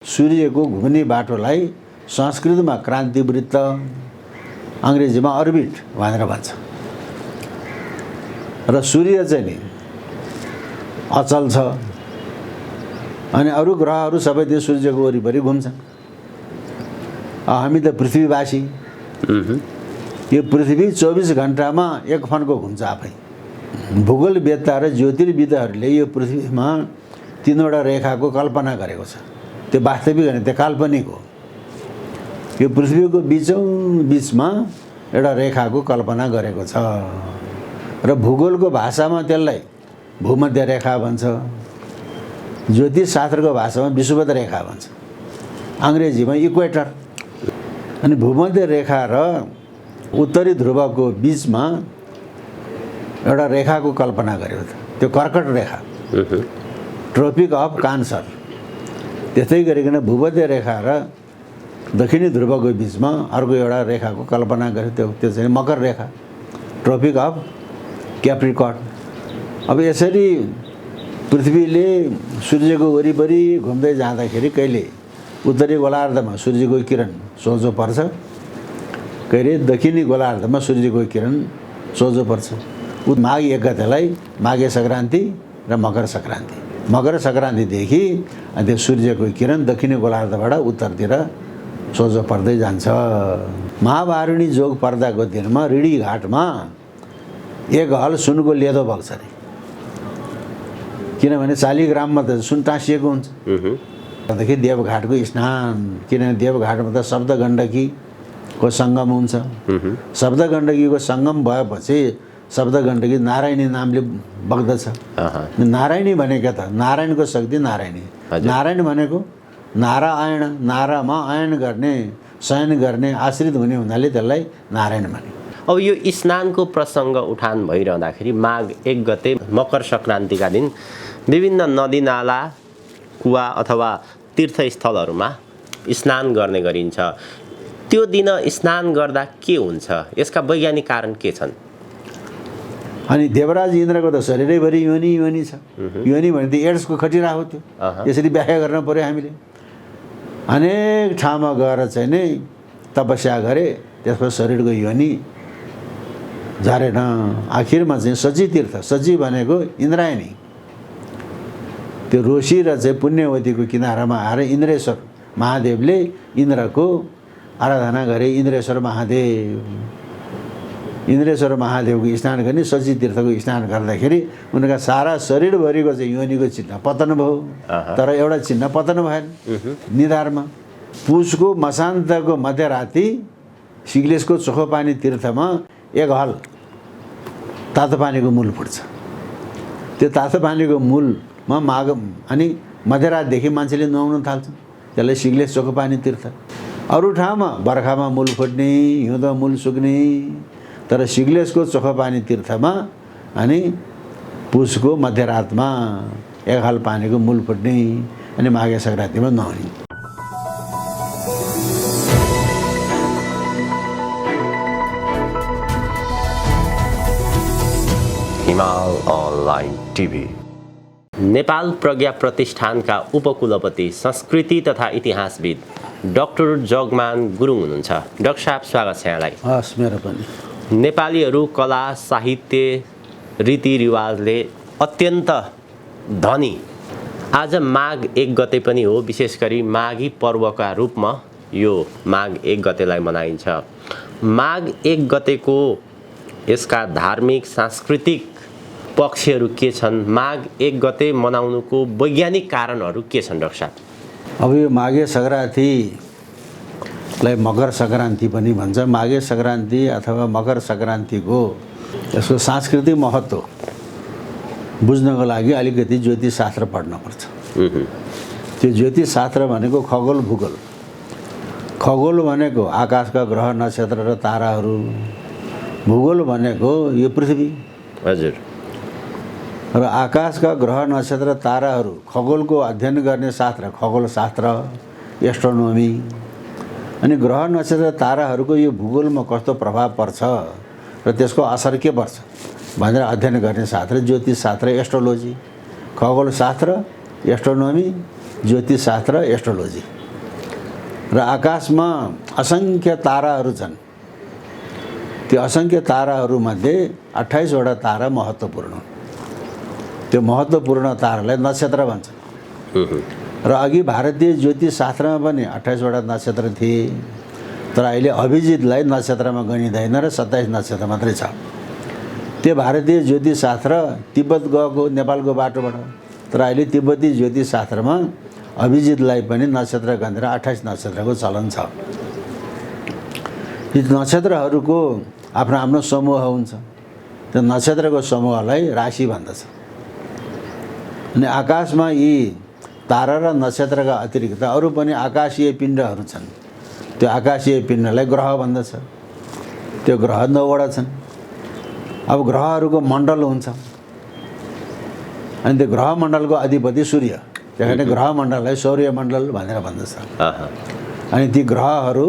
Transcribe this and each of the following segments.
सूर्यको घुम्ने बाटोलाई संस्कृतमा क्रान्तिवृत्त, अङ्ग्रेजीमा अर्बिट भनेर भन्छ। र सूर्य चाहिँ नि अचल छ अनि अरू ग्रहहरू सबै त्यो सूर्यको वरिपरि घुम्छन्। हामी त पृथ्वीवासी, यो पृथ्वी 24 घण्टामा एक फन्को घुम्छ आफै। भूगोलवेत्ता र ज्योतिर्विदहरूले यो पृथ्वीमा 3वटा रेखाको कल्पना गरेको छ। त्यो वास्तविक होइन, त्यो काल्पनिक हो। यो पृथ्वीको बिचमा एउटा रेखाको कल्पना गरेको छ र भूगोलको भाषामा त्यसलाई भूमध्य रेखा भन्छ, ज्योतिषशास्त्रको भाषामा विषुवत रेखा भन्छ, अङ्ग्रेजीमा इक्वेटर। अनि भूमध्य रेखा र उत्तरी ध्रुवको बिचमा एउटा रेखाको कल्पना गरेको थियो, त्यो कर्कट रेखा, ट्रोपिक अफ क्यान्सर। त्यस्तै गरिकन भूमध्य रेखा र दक्षिणी ध्रुवको बिचमा अर्को एउटा रेखाको कल्पना गर्यो, त्यो चाहिँ मकर रेखा, ट्रोपिक अफ क्याप्रिकर्न। अब यसरी पृथ्वीले सूर्यको वरिपरि घुम्दै जाँदाखेरि कहिले उत्तरी गोलार्धमा सूर्यको किरण सोझो पर्छ, कहिले दक्षिणी गोलार्धमा सूर्यको किरण सोझो पर्छ। माघ 1 गतेलाई माघे सङ्क्रान्ति र मकर सङ्क्रान्ति। मकर सङ्क्रान्तिदेखि त्यो सूर्यको किरण दक्षिणी गोलार्धबाट उत्तरतिर सोझो पर्दै जान्छ। महावारुणी जोग पर्दाको दिनमा ऋणी घाटमा एक हल सुनको लेदो बग्छ अरे, किनभने शालिग्राममा त सुन टाँसिएको हुन्छ। त्यहाँदेखि देवघाटको स्नान, किनभने देवघाटमा त सप्त गण्डकीको सङ्गम हुन्छ। सप्त गण्डकीको सङ्गम भएपछि सप्त गण्डकी नारायणी नामले बग्दछ। नारायणी भनेको त नारायणको शक्ति नारायणी। नारायण भनेको नारायण, नारामा आयन गर्ने, शयन गर्ने, आश्रित हुने हुनाले त्यसलाई नारायण भने। अब यो स्नानको प्रसङ्ग उठान भइरहँदाखेरि माघ 1 गते मकर सङ्क्रान्तिका दिन विभिन्न नदीनाला, कुवा अथवा तीर्थस्थलहरूमा स्नान गर्ने गरिन्छ। त्यो दिन स्नान गर्दा के हुन्छ, यसका वैज्ञानिक कारण के छन्? अनि देवराज इन्द्रको त शरीरैभरि योनि योनि छ। योनि भने त एड्सको खटिरा हो। त्यो यसरी व्याख्या गर्न पर्यो हामीले। अनेक ठाउँमा गएर चाहिँ नै तपस्या गरे, त्यसपछि शरीरको योनि झरेन। आखिरमा चाहिँ सची तीर्थ, सची भनेको इन्द्रायणी, त्यो रोशी र चाहिँ पुण्यवतीको किनारामा आएर इन्द्रेश्वर महादेवले इन्द्रको आराधना गरे। इन्द्रेश्वर महादेवको स्नान गर्ने, सची तीर्थको स्नान गर्दाखेरि उनका सारा शरीरभरिको चाहिँ योनिको चिन्ह पतन भयो। तर एउटा चिन्ह पतन भएन निधारमा। पुसको मसान्तको मध्यराति सिग्लेसको चोखो पानी तीर्थमा एक हल तातो पानीको मूल फुट्छ। त्यो तातो पानीको मूलमा माघ अनि मध्यरातदेखि मान्छेले नुहाउन थाल्छ। त्यसलाई सिग्लेस चोखो पानी तीर्थ। अरू ठाउँमा बर्खामा मूल फुट्ने, हिउँदो मूल सुक्ने, तर सिग्लेसको चोखो पानी तीर्थमा अनि पुसको मध्यरातमा एक हल पानीको मूल फुट्ने अनि माघे सङ्क्रान्तिमा नुहाउने। हिमाल अनलाइन टिभी। नेपाल प्रज्ञा प्रतिष्ठानका उपकुलपति संस्कृति तथा इतिहासविद डाक्टर जगमान गुरुङ हुनुहुन्छ। डाक्टर साहब, स्वागत छ यहाँलाई। हस्, मेरो पनि। नेपालीहरू कला, साहित्य, रीतिरिवाजले अत्यन्त धनी। आज माघ 1 गते पनि हो, विशेष गरी माघी पर्वका रूपमा यो माघ 1 गतेलाई मनाइन्छ। माघ 1 गतेको यसका धार्मिक, सांस्कृतिक पक्षहरू के छन्? माघ 1 गते मनाउनुको वैज्ञानिक कारणहरू के छन् डाक्टर साहब? अब यो माघे सङ्क्रान्तिलाई मकर सङ्क्रान्ति पनि भन्छ। माघे सङ्क्रान्ति अथवा मकर सङ्क्रान्तिको यसको सांस्कृतिक महत्त्व बुझ्नको लागि अलिकति ज्योतिषशास्त्र पढ्नुपर्छ। त्यो ज्योतिषशास्त्र भनेको खगोल भूगोल। खगोल भनेको आकाशका ग्रह नक्षत्र र ताराहरू, भूगोल भनेको यो पृथ्वी। हजुर। र आकाशका ग्रह नक्षत्र ताराहरू, खगोलको अध्ययन गर्ने शास्त्र खगोलशास्त्र, एस्ट्रोनोमी। अनि ग्रह नक्षत्र ताराहरूको यो भूगोलमा कस्तो प्रभाव पर्छ र त्यसको असर के पर्छ भनेर अध्ययन गर्ने शास्त्र ज्योतिषशास्त्र, एस्ट्रोलोजी, खगोलशास्त्र, एस्ट्रोनोमी ज्योतिषशास्त्र एस्ट्रोलोजी र आकाशमा असङ्ख्य ताराहरू छन्। त्यो असङ्ख्य ताराहरूमध्ये 28 वटा तारा महत्त्वपूर्ण। त्यो महत्त्वपूर्ण तारालाई नक्षत्र भन्छ। र अघि भारतीय ज्योतिषशास्त्रमा पनि 28 वटा नक्षत्र थिए, तर अहिले अभिजितलाई नक्षत्रमा गनिँदैन र 27 नक्षत्र मात्रै छ। त्यो भारतीय ज्योतिषशास्त्र तिब्बत गएको नेपालको बाटोबाट, तर अहिले तिब्बती ज्योतिषशास्त्रमा अभिजितलाई पनि नक्षत्र गनेर 28 नक्षत्रको चलन छ। यी नक्षत्रहरूको आफ्नो आफ्नो समूह हुन्छ। त्यो नक्षत्रको समूहलाई राशि भन्दछ। अनि आकाशमा यी तारा र नक्षत्रका अतिरिक्त अरू पनि आकाशीय पिण्डहरू छन्। त्यो आकाशीय पिण्डलाई ग्रह भन्दछ। त्यो ग्रह 9 वटा छन्। अब ग्रहहरूको मण्डल हुन्छ, अनि त्यो ग्रह मण्डलको अधिपति सूर्य, त्यही कारण ग्रह मण्डललाई सौर्यमण्डल भनेर भन्दछ। अनि ती ग्रहहरू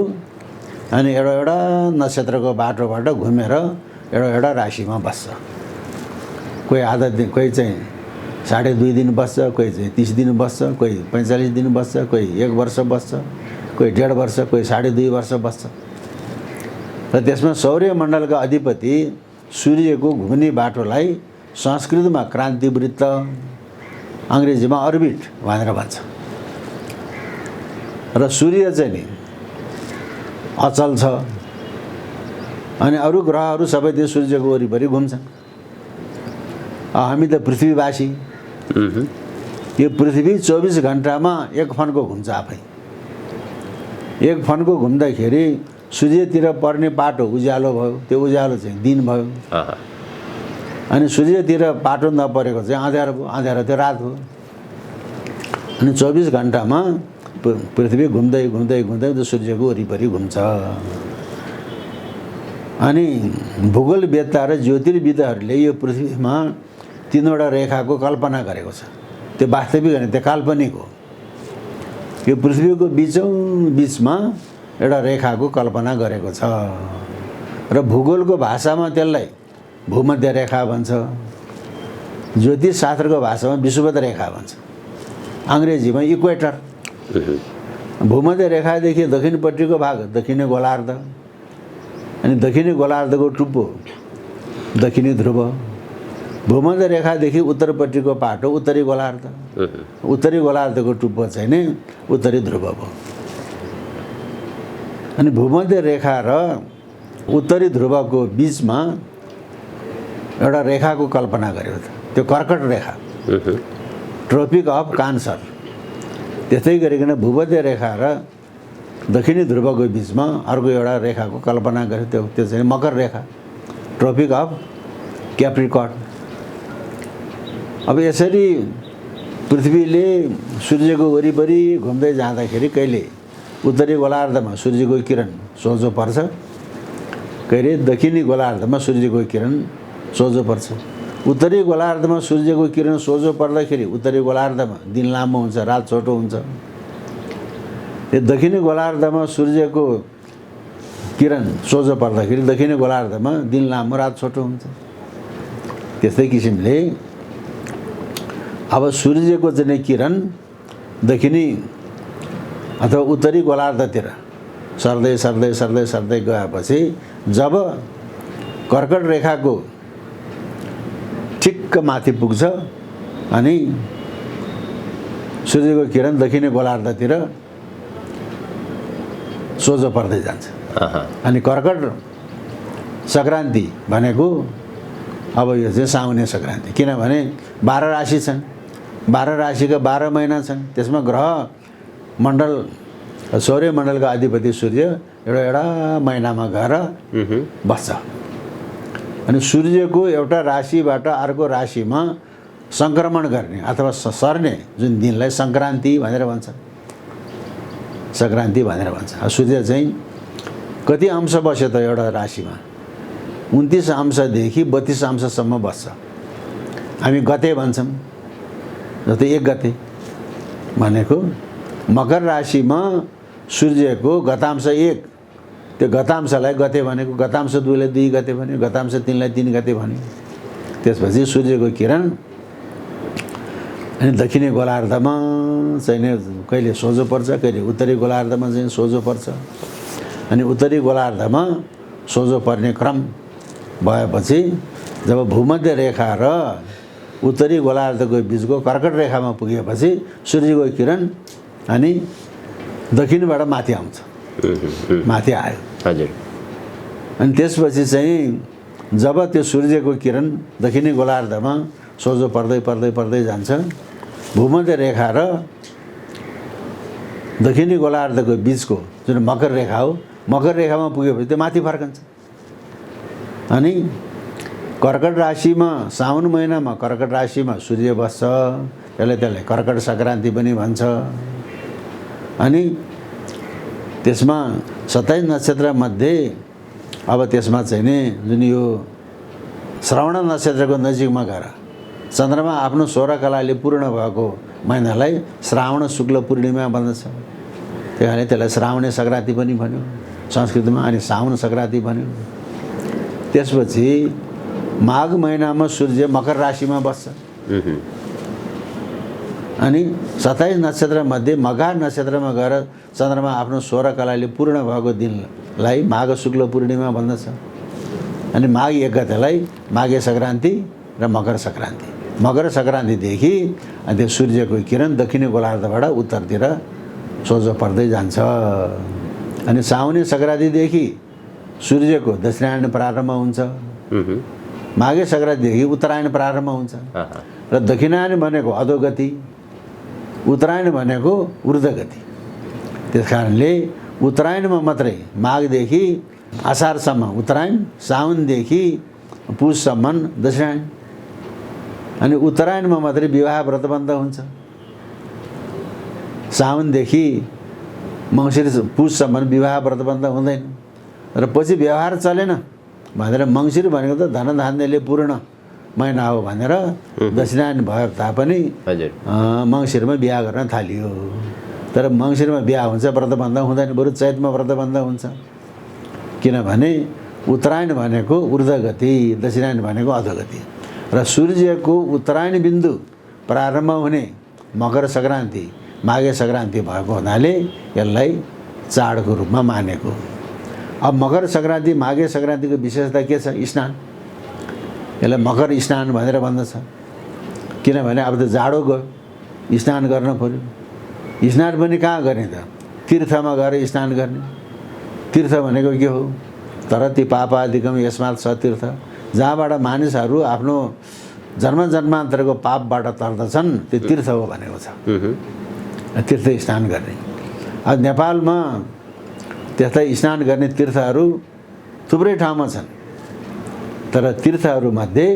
अनि एउटा एउटा नक्षत्रको बाटोबाट घुमेर एउटा एउटा राशिमा बस्छ। कोही आधा दिन, कोही चाहिँ 2.5 दिन बस्छ, कोही चाहिँ 30 दिन बस्छ, कोही 45 दिन बस्छ, कोही 1 वर्ष बस्छ, कोही 1.5 वर्ष, कोही 2.5 वर्ष बस्छ। र त्यसमा सौर्यमण्डलका अधिपति सूर्यको घुम्ने बाटोलाई संस्कृतमा क्रान्तिवृत्त, अङ्ग्रेजीमा अर्बिट भनेर भन्छ। र सूर्य चाहिँ नि अचल छ, अनि अरू ग्रहहरू सबै त्यो सूर्यको वरिपरि घुम्छन्। हामी त पृथ्वीवासी, यो पृथ्वी 24 घन्टामा एक फन्को घुम्छ आफै। एक फन्को घुम्दाखेरि सूर्यतिर पर्ने पाटो उज्यालो भयो, त्यो उज्यालो चाहिँ दिन भयो। अनि सूर्यतिर पाटो नपरेको चाहिँ अँध्यारो भयो, अँध्यारो त्यो रात भयो। अनि 24 घन्टामा पृथ्वी घुम्दै घुम्दै घुम्दै त्यो सूर्यको वरिपरि घुम्छ। अनि भूगोलवेत्ता र ज्योतिर्विदहरूले यो पृथ्वीमा 3 वटा रेखाको कल्पना गरेको छ। त्यो वास्तविक होइन, त्यो काल्पनिक हो। यो पृथ्वीको बिचमा एउटा रेखाको कल्पना गरेको छ र भूगोलको भाषामा त्यसलाई भूमध्य रेखा भन्छ। ज्योतिषशास्त्रको भाषामा विषुवत रेखा भन्छ। अङ्ग्रेजीमा इक्वेटर। भूमध्य रेखादेखि दक्षिणपट्टिको भाग दक्षिणी गोलार्ध, अनि दक्षिणी गोलार्धको टुप्पो दक्षिणी ध्रुव। भूमध्य रेखादेखि उत्तरपट्टिको पाटो उत्तरी गोलार्ध, उत्तरी गोलार्धको टुप्पो चाहिँ नि उत्तरी ध्रुव भयो। अनि भूमध्य रेखा र उत्तरी ध्रुवको बिचमा एउटा रेखाको कल्पना गर्यो। त्यो कर्कट रेखा, ट्रोपिक अफ क्यान्सर। त्यस्तै गरिकन भूमध्य रेखा र दक्षिणी ध्रुवको बिचमा अर्को एउटा रेखाको कल्पना गर्यो। त्यो चाहिँ मकर रेखा, ट्रोपिक अफ क्याप्रिकर्न। अब यसरी पृथ्वीले सूर्यको वरिपरि घुम्दै जाँदाखेरि कहिले उत्तरी गोलार्धमा सूर्यको किरण सोझो पर्छ, कहिले दक्षिणी गोलार्धमा सूर्यको किरण सोझो पर्छ। उत्तरी गोलार्धमा सूर्यको किरण सोझो पर्दाखेरि उत्तरी गोलार्धमा दिन लामो हुन्छ, रात छोटो हुन्छ। यो दक्षिणी गोलार्धमा सूर्यको किरण सोझो पर्दाखेरि दक्षिणी गोलार्धमा दिन लामो, रात छोटो हुन्छ। त्यस्तै किसिमले अब सूर्यको चाहिँ किरण दक्षिणी अथवा उत्तरी गोलार्धतिर सर्दै सर्दै सर्दै सर्दै गएपछि जब कर्कट रेखाको ठिक्क माथि पुग्छ अनि सूर्यको किरण दक्षिणी गोलार्धतिर सोझो पर्दै जान्छ। अनि कर्कट सङ्क्रान्ति भनेको अब यो चाहिँ साउने सङ्क्रान्ति, किनभने 12 राशि छन्, 12 राशिका 12 महिना छन्। त्यसमा ग्रह मण्डल, सौर्यमण्डलका अधिपति सूर्य एउटा एउटा महिनामा गएर बस्छ। अनि सूर्यको एउटा राशिबाट अर्को राशिमा सङ्क्रमण गर्ने अथवा सर्ने जुन दिनलाई सङ्क्रान्ति भनेर भन्छ, सङ्क्रान्ति भनेर भन्छ। सूर्य चाहिँ कति अंश बस्यो त एउटा राशिमा? 29 अंशदेखि 32 अंशसम्म बस्छ। हामी गते भन्छौँ, जस्तै 1 गते भनेको मकर राशिमा सूर्यको गतांश 1, त्यो गतांशलाई गते भनेको, गतांश 2 लाई 2 गते भन्यो, गतांश 3 लाई 3 गते भन्यो। त्यसपछि सूर्यको किरण अनि दक्षिणी गोलार्धमा चाहिँ नि कहिले सोझो पर्छ, कहिले उत्तरी गोलार्धमा चाहिँ सोझो पर्छ। अनि उत्तरी गोलार्धमा सोझो पर्ने क्रम भएपछि जब भूमध्य रेखा र उत्तरी गोलार्धको बिचको कर्कट रेखामा पुगेपछि सूर्यको किरण अनि दक्षिणबाट माथि आउँछ, माथि आयो। हजुर। अनि त्यसपछि चाहिँ जब त्यो सूर्यको किरण दक्षिणी गोलार्धमा सोझो पर्दै पर्दै पर्दै जान्छ, भूमध्य रेखा र दक्षिणी गोलार्धको बिचको जुन मकर रेखा हो, मकर रेखामा पुगेपछि त्यो माथि फर्कन्छ। अनि कर्कट राशिमा साउन महिनामा कर्कट राशिमा सूर्य बस्छ, त्यसलाई कर्कट सङ्क्रान्ति पनि भन्छ। अनि त्यसमा 27 नक्षत्रमध्ये अब त्यसमा चाहिँ नि जुन यो श्रवण नक्षत्रको नजिकमा गएर चन्द्रमा आफ्नो 16 कलाले पूर्ण भएको महिनालाई श्रावण शुक्ल पूर्णिमा भन्दछ। त्यही कारणले त्यसलाई श्रावणे सङ्क्रान्ति पनि भन्यो संस्कृतमा, अनि साउन सङ्क्रान्ति भन्यो। त्यसपछि माघ महिनामा सूर्य मकर राशिमा बस्छ। अनि 27 नक्षत्रमध्ये मघा नक्षत्रमा गएर चन्द्रमा आफ्नो 16 कलाले पूर्ण भएको दिनलाई माघ शुक्ल पूर्णिमा भन्दछ। अनि माघ 1 गतेलाई माघे सङ्क्रान्ति र मकर सङ्क्रान्ति। मकर सङ्क्रान्तिदेखि अनि त्यो सूर्यको किरण दक्षिणी गोलार्धबाट उत्तरतिर सोझो पर्दै जान्छ। अनि साउने सङ्क्रान्तिदेखि सूर्यको दक्षिणायन प्रारम्भ हुन्छ, माघे सङ्क्रान्तिदेखि उत्तरायण प्रारम्भ हुन्छ। र दक्षिणायन भनेको अधोगति, उत्तरायण भनेको ऊर्ध्वगति। त्यस कारणले उत्तरायणमा मात्रै माघदेखि असारसम्म उत्तरायण, साउनदेखि पुससम्म दक्षिणायन। अनि उत्तरायणमा मात्रै विवाह व्रतबन्ध हुन्छ, साउनदेखि मङ्सिर पुससम्म विवाह व्रतबन्ध हुँदैन। र पछि व्यवहार चलेन भनेर मङ्सिर भनेको त धनधान्यले पूर्ण महिना हो भनेर दक्षिणायन भए तापनि मङ्सिरमा बिहा गर्न थालियो। तर मङ्सिरमा बिहा हुन्छ, व्रतबन्ध हुँदैन, बरु चैतमा व्रतबन्ध हुन्छ। किनभने उत्तरायण भनेको ऊर्ध्वगति, दक्षिणायन भनेको अधोगति। र सूर्यको उत्तरायण बिन्दु प्रारम्भ हुने मकर सङ्क्रान्ति माघे सङ्क्रान्ति भएको हुनाले यसलाई चाडको रूपमा मानेको। अब मकर सङ्क्रान्ति माघे सङ्क्रान्तिको विशेषता के छ? स्नान। यसलाई मकर स्नान भनेर भन्दछ। किनभने अब त जाडो गयो, स्नान गर्न पर्यो। स्नान पनि कहाँ गर्ने त? तीर्थमा गएर स्नान गर्ने। तीर्थ भनेको के हो? तरति पापादिकम यस्मात् सतीर्थ, जहाँबाट मानिसहरू आफ्नो जन्म जन्मान्तरको पापबाट तर्दछन् त्यो तीर्थ हो भनेको छ। तीर्थ स्नान गर्ने। अब नेपालमा त्यस्ता स्नान गर्ने तीर्थहरू थुप्रै ठाउँमा छन्। तर तीर्थहरूमध्ये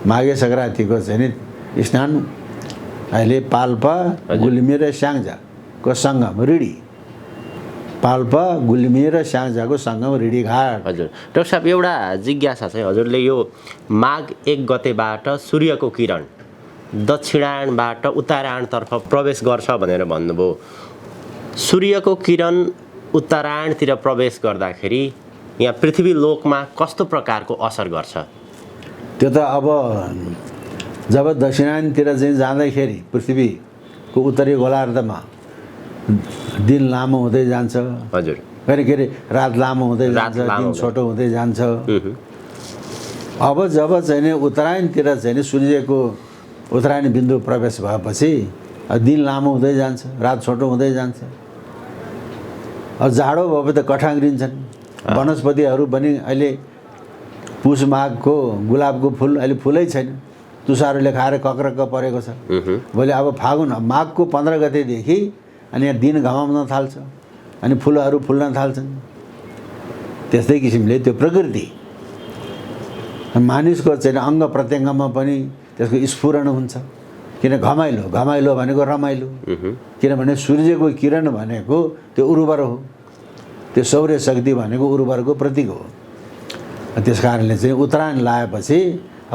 माघे सङ्क्रान्तिको चाहिँ नि स्नान अहिले पाल्पा, गुल्मी र स्याङ्जाको सङ्गम रिडी, पाल्पा, गुल्मी र स्याङ्जाको सङ्गम रिडी घाट। हजुर। डाक्टर साहब, एउटा जिज्ञासा चाहिँ हजुरले यो माघ 1 गतेबाट सूर्यको किरण दक्षिणायनबाट उत्तरायणतर्फ प्रवेश गर्छ भनेर भन्नुभयो। सूर्यको किरण उत्तरायणतिर प्रवेश गर्दाखेरि यहाँ पृथ्वी लोकमा कस्तो प्रकारको असर गर्छ? त्यो त अब जब दक्षिणायनतिर चाहिँ जाँदाखेरि पृथ्वीको उत्तरी गोलार्धमा दिन लामो हुँदै जान्छ। हजुर। के अरे रात लामो हुँदै जान्छ, दिन छोटो हुँदै जान्छ। अब जब चाहिँ नि उत्तरायणतिर चाहिँ नि सूर्यको उत्तरायण बिन्दु प्रवेश भएपछि दिन लामो हुँदै जान्छ, रात छोटो हुँदै जान्छ। अब जाडो भएपछि त कठाङ्ग्रिन्छन् वनस्पतिहरू पनि। अहिले पुष माघको गुलाबको फुल अहिले फुलै छैन, तुषारले खाएर कक्रक्क परेको छ। भोलि अब फागुन माघको 15 गतेदेखि अनि यहाँ दिन घमाउन थाल्छ, अनि फुलहरू फुल्न थाल्छन्। त्यस्तै किसिमले त्यो प्रकृति मानिसको चाहिँ अङ्ग प्रत्यङ्गमा पनि त्यसको स्फुरण हुन्छ। किन घमाइलो, घमाइलो भनेको रमाइलो। किनभने सूर्यको किरण भनेको त्यो उर्वर हो, त्यो सौर्य शक्ति भनेको उर्वरको प्रतीक हो। त्यस कारणले चाहिँ उत्तरायण लगाएपछि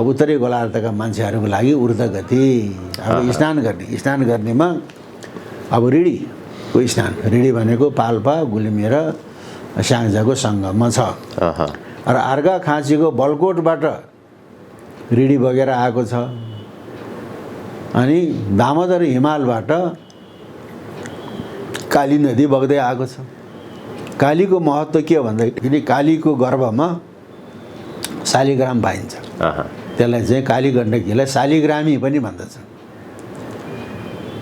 अब उत्तरी गोलार्धका मान्छेहरूको लागि ऊर्ध्वगति। अब स्नान गर्नेमा अब रिडीको स्नान, रिडी भनेको पाल्पा, गुल्मी र स्याङ्जाको सङ्गममा छ। र अर्घाखाँचीको बलकोटबाट रिडी बगेर आएको छ। अनि दामोदर हिमालबाट काली नदी बग्दै आएको छ। कालीको महत्त्व के भन्दाखेरि कालीको गर्भमा शालिग्राम पाइन्छ। त्यसलाई चाहिँ काली गण्डकीलाई शालिग्रामी पनि भन्दछ।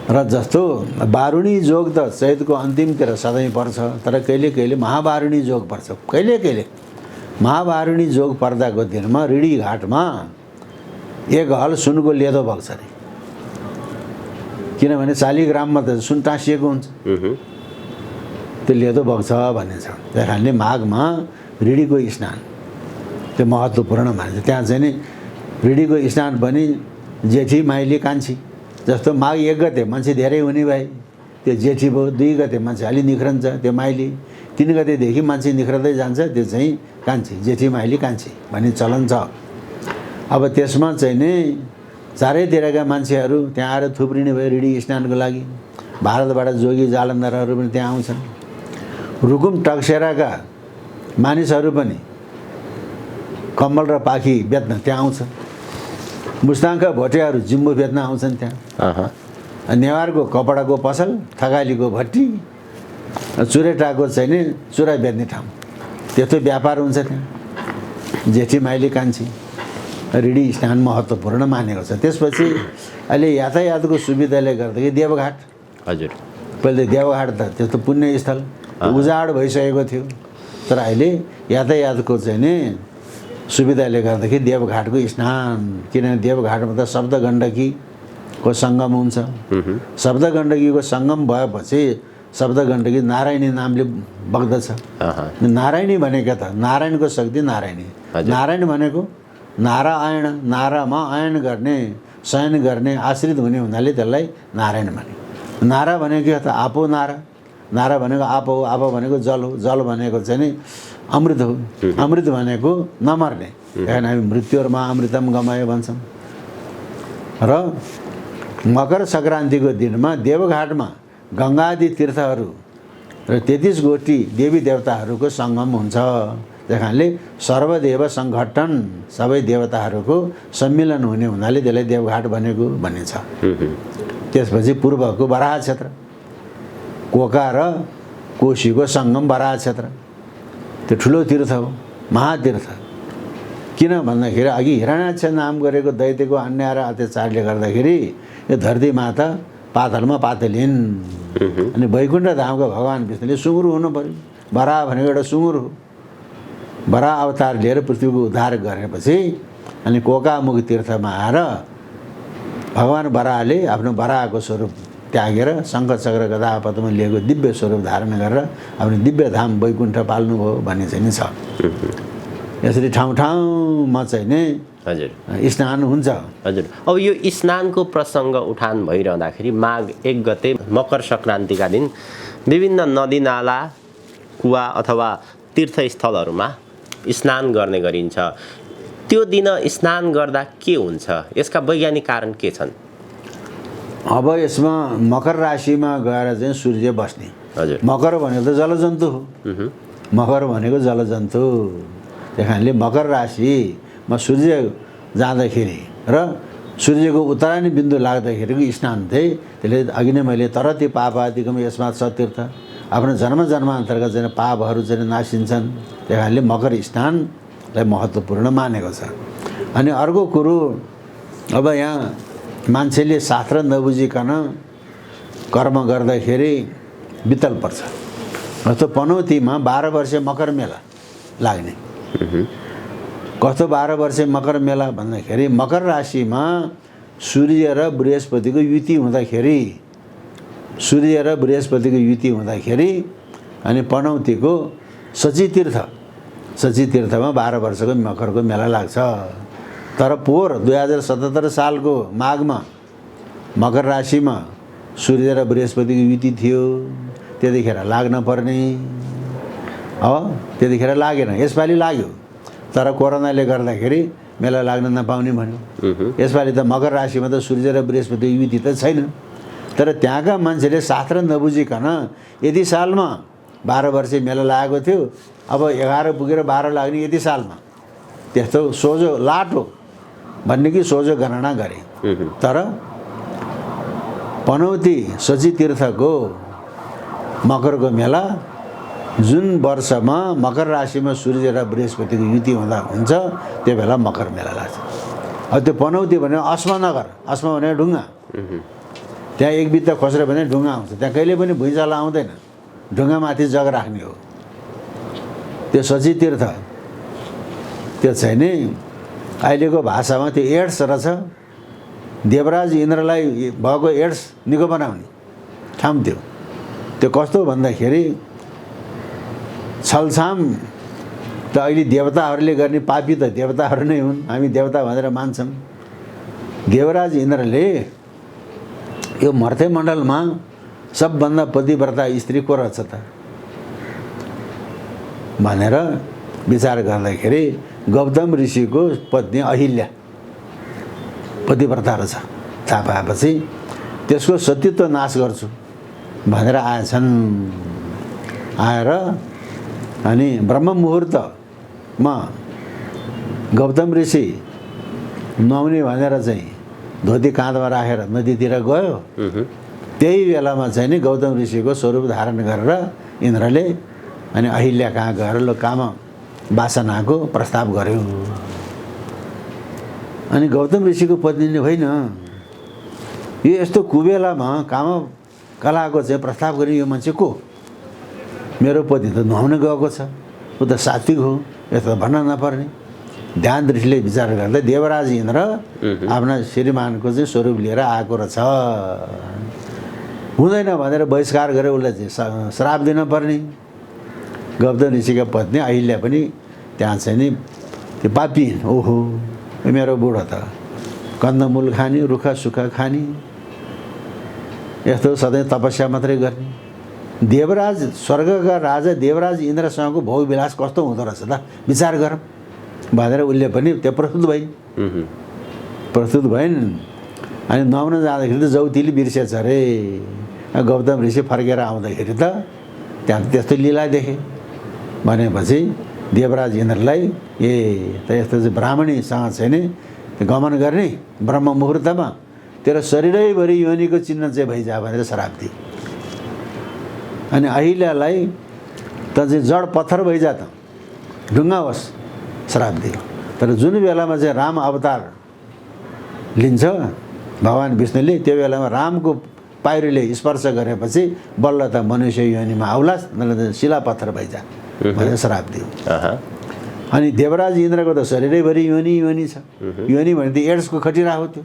र जस्तो बारुणी जोग त चैतको अन्तिमतिर सधैँ पर्छ, तर कहिले कहिले महाबारुणी जोग पर्छ। कहिले कहिले महाबारुणी जोग पर्दाको दिनमा रिडी घाटमा एक हल सुनको लेदो बग्छ अरे, किनभने शालिग्राममा त सुन टाँसिएको हुन्छ, त्यो लेदो बग्छ भनिन्छ। त्यही कारणले माघमा रिडीको स्नान त्यो महत्त्वपूर्ण मानिन्छ। त्यहाँ चाहिँ नि रिडीको स्नान पनि जेठी माइली कान्छी, जस्तो माघ 1 गते मान्छे धेरै हुने भए त्यो जेठी भयो, 2 गते मान्छे अलि निख्रन्छ त्यो माइली, 3 गतेदेखि मान्छे निख्रदै जान्छ त्यो चाहिँ कान्छी, जेठी माइली कान्छी भन्ने चलन छ। अब त्यसमा चाहिँ नि चारैतिरका मान्छेहरू त्यहाँ आएर थुप्रिने भयो रिडी स्नानको लागि। भारतबाट जोगी जालन्धरहरू पनि त्यहाँ आउँछन्। रुकुम टक्सेराका मानिसहरू पनि कम्बल र पाखी बेच्न त्यहाँ आउँछ। मुस्ताङका भोटेहरू जिम्बो बेच्न आउँछन् त्यहाँ। नेवारको कपडाको पसल, थकालीको भट्टी, चुरेटाको चाहिँ नि चुरा बेच्ने ठाउँ, त्यस्तो व्यापार हुन्छ त्यहाँ। जेठी माइली कान्छी रिडी स्नान महत्त्वपूर्ण मानेको छ। त्यसपछि अहिले यातायातको सुविधाले गर्दाखेरि देवघाट, हजुर, पहिले देवघाट त त्यस्तो पुण्यस्थल उजाड भइसकेको थियो, तर अहिले यातायातको चाहिँ नि सुविधाले गर्दाखेरि देवघाटको स्नान, किनभने देवघाटमा त शब्द गण्डकीको सङ्गम हुन्छ। शब्द गण्डकीको सङ्गम भएपछि शब्द गण्डकी नारायणी नामले बग्दछ। नारायणी भनेको त नारायणको शक्ति नारायणी। नारायण भनेको नारायण, नारामा आयन गर्ने, शयन गर्ने, आश्रित हुने हुनाले त्यसलाई नारायण भने। नारा भनेको त आपो नारा, नारा भनेको आप हो, आप भनेको जल हो, जल भनेको चाहिँ नि अमृत हो, अमृत भनेको नमर्ने। त्यहाँ हामी मृत्युमा अमृतम गमायो भन्छौँ। र मकर सङ्क्रान्तिको दिनमा देवघाटमा गङ्गादि तीर्थहरू र 33 गोटी देवी देवताहरूको सङ्गम हुन्छ। त्यही कारणले सर्वदेव सङ्घटन, सबै देवताहरूको सम्मिलन हुने हुनाले त्यसलाई देवघाट भनेको भनिन्छ। त्यसपछि पूर्वको बराह क्षेत्र, कोका र कोशीको सङ्गम बराह क्षेत्र, त्यो ठुलो तीर्थ हो, महातीर्थ। किन भन्दाखेरि अघि हिरण्याक्ष नाम गरेको दैत्यको अन्याय र अत्याचारले गर्दाखेरि यो धरती माता पातालमा पातलिन्। अनि वैकुण्ठ धामको भगवान् विष्णुले सुँगुर हुनु पर्यो। बराह भनेको एउटा सुँगुर हो। बराह अवतार लिएर पृथ्वीको उद्धार गरेपछि अनि कोकामुख तीर्थमा आएर भगवान् बराहले आफ्नो बराहको स्वरूप त्यागेर शङ्ख चक्र गदा पद्म लिएको दिव्य स्वरूप धारण गरेर आफ्नो दिव्य धाम वैकुण्ठ पाल्नुभयो भन्ने चाहिँ नि छ। यसरी ठाउँ ठाउँमा चाहिँ नि हजुर स्नान हुन्छ। हजुर, अब यो स्नानको प्रसङ्ग उठान भइरहँदाखेरि माघ 1 गते मकर सङ्क्रान्तिका दिन विभिन्न नदी नाला, कुवा अथवा तीर्थस्थलहरूमा स्नान गर्ने गरिन्छ। त्यो दिन स्नान गर्दा के हुन्छ, यसका वैज्ञानिक कारण के छन्? अब यसमा मकर राशिमा गएर चाहिँ सूर्य बस्ने। हजुर, मकर भनेको त जलजन्तु हो। मकर भनेको जलजन्तु। त्यही कारणले मकर राशिमा सूर्य जाँदाखेरि र सूर्यको उत्तरायणी बिन्दु लाग्दाखेरिको स्नान चाहिँ त्यसले अघि नै मैले तरति पापादिकम यसमा सतीर्थ, आफ्नो जन्म जन्मान्तरका चाहिँ पापहरू चाहिँ नासिन्छन्। त्यही कारणले मकर स्नानलाई महत्त्वपूर्ण मानेको छ। अनि अर्को कुरो, अब यहाँ मान्छेले शास्त्र नबुझिकन कर्म गर्दाखेरि वित्तल पर्छ। जस्तो पनौतीमा 12 वर्षे मकर मेला लाग्ने। कस्तो 12 वर्षे मकर मेला भन्दाखेरि मकर राशिमा सूर्य र बृहस्पतिको युति हुँदाखेरि, सूर्य र बृहस्पतिको युति हुँदाखेरि अनि पनौतीको सची तीर्थमा 12 वर्षको मकरको मेला लाग्छ। तर पोहोर 2077 सालको माघमा मकर राशिमा सूर्य र बृहस्पतिको युति थियो, त्यतिखेर लाग्न पर्ने। अब त्यतिखेर लागेन, यसपालि लाग्यो, तर कोरोनाले गर्दाखेरि मेला लाग्न नपाउने भन्यो। यसपालि त मकर राशिमा त सूर्य र बृहस्पतिको युति त छैन, तर त्यहाँका मान्छेले शास्त्र नबुझिकन यति सालमा 12 वर्षे मेला लागेको थियो, अब 11 पुगेर 12 लाग्ने यति सालमा, त्यस्तो सोझो लाटो भन्ने कि सोझो गणना गरे। तर पनौती सची तीर्थको मकरको मेला जुन वर्षमा मकर राशिमा सूर्य र बृहस्पतिको युति हुँदा हुन्छ त्यो बेला मकर मेला लाग्छ। अब त्यो पनौती भने अस्मा नगर, अस्मा भने ढुङ्गा, त्यहाँ एक बित्ता खसेर भने ढुङ्गा आउँछ, त्यहाँ कहिले पनि भुइँचालो आउँदैन, ढुङ्गामाथि जग राख्ने हो। त्यो सची तीर्थ त्यो चाहिँ नि अहिलेको भाषामा त्यो एड्स रहेछ, देवराज इन्द्रलाई भएको एड्स निको बनाउने ठाउँ त्यो। त्यो कस्तो भन्दाखेरि छलछाम त अहिले देवताहरूले गर्ने पापी त देवताहरू नै हुन्, हामी देवता भनेर मान्छौँ। देवराज इन्द्रले यो मर्त्यमण्डलमा सबभन्दा पतिव्रता स्त्री को रहेछ त भनेर विचार गर्दाखेरि गौतम ऋषिको पत्नी अहिल्या पतिव्रता रहेछ। थाहा पाएपछि त्यसको सतीत्व नाश गर्छु भनेर आएछन्। आएर अनि ब्रह्म मुहुर्तमा गौतम ऋषि नुहाउने भनेर चाहिँ धोती काँधमा राखेर नदीतिर गयो। त्यही बेलामा चाहिँ नि गौतम ऋषिको स्वरूप धारण गरेर इन्द्रले अनि अहिल्या कहाँ गएर लो काम वासनाको प्रस्ताव गर्यो। अनि गौतम ऋषिको पत्नीले होइन यो यस्तो कुबेलामा काम कलाको चाहिँ प्रस्ताव गर्ने यो मान्छे को? मेरो पति त नुहाउन गएको छ, ऊ त सात्विक हो, यस्तो भन्न नपर्ने। ध्यान दृष्टिले विचार गर्दा देवराज इन्द्र आफ्ना श्रीमानको चाहिँ स्वरूप लिएर आएको रहेछ, हुँदैन भनेर बहिष्कार गरेर उसलाई चाहिँ श्राप दिन पर्ने। गौतम ऋषिका पत्नी अहिल्या पनि त्यहाँ चाहिँ नि त्यो पापी, ओहो मेरो बुढो त कन्दमूल खाने, रुखा सुखा खाने, यस्तो सधैँ तपस्या मात्रै गर्ने। देवराज स्वर्गका राजा देवराज इन्द्रसँगको भोग विलास कस्तो हुँदो रहेछ त विचार गरौँ भनेर उसले पनि त्यो प्रस्तुत भइन्। अनि नुहाउन जाँदाखेरि त जौतिली बिर्सेछ अरे। गौतम ऋषि फर्केर आउँदाखेरि त त्यहाँ त्यस्तो लीला देखे भनेपछि देवराज इन्द्रलाई ए त यस्तो चाहिँ ब्राह्मणीसँग चाहिँ नि गमन गर्ने ब्रह्म मुहुर्तमा तेरो शरीरैभरि योनिको चिन्ह चाहिँ भइजा भनेर श्राप दिए। अनि अहिल्यालाई त चाहिँ जड पत्थर भइजा त ढुङ्गा होस् श्राप दियो। तर जुन बेलामा चाहिँ राम अवतार लिन्छ भगवान् विष्णुले, त्यो बेलामा रामको पाइरोले स्पर्श गरेपछि बल्ल त मनुष्य योनिमा आउलास्, नत्र शिला पत्थर भइजा भनेर श्राप दियो। अनि देवराज इन्द्रको त शरीरैभरि योनि छ। योनि भने त एड्सको खटिरा हो त्यो,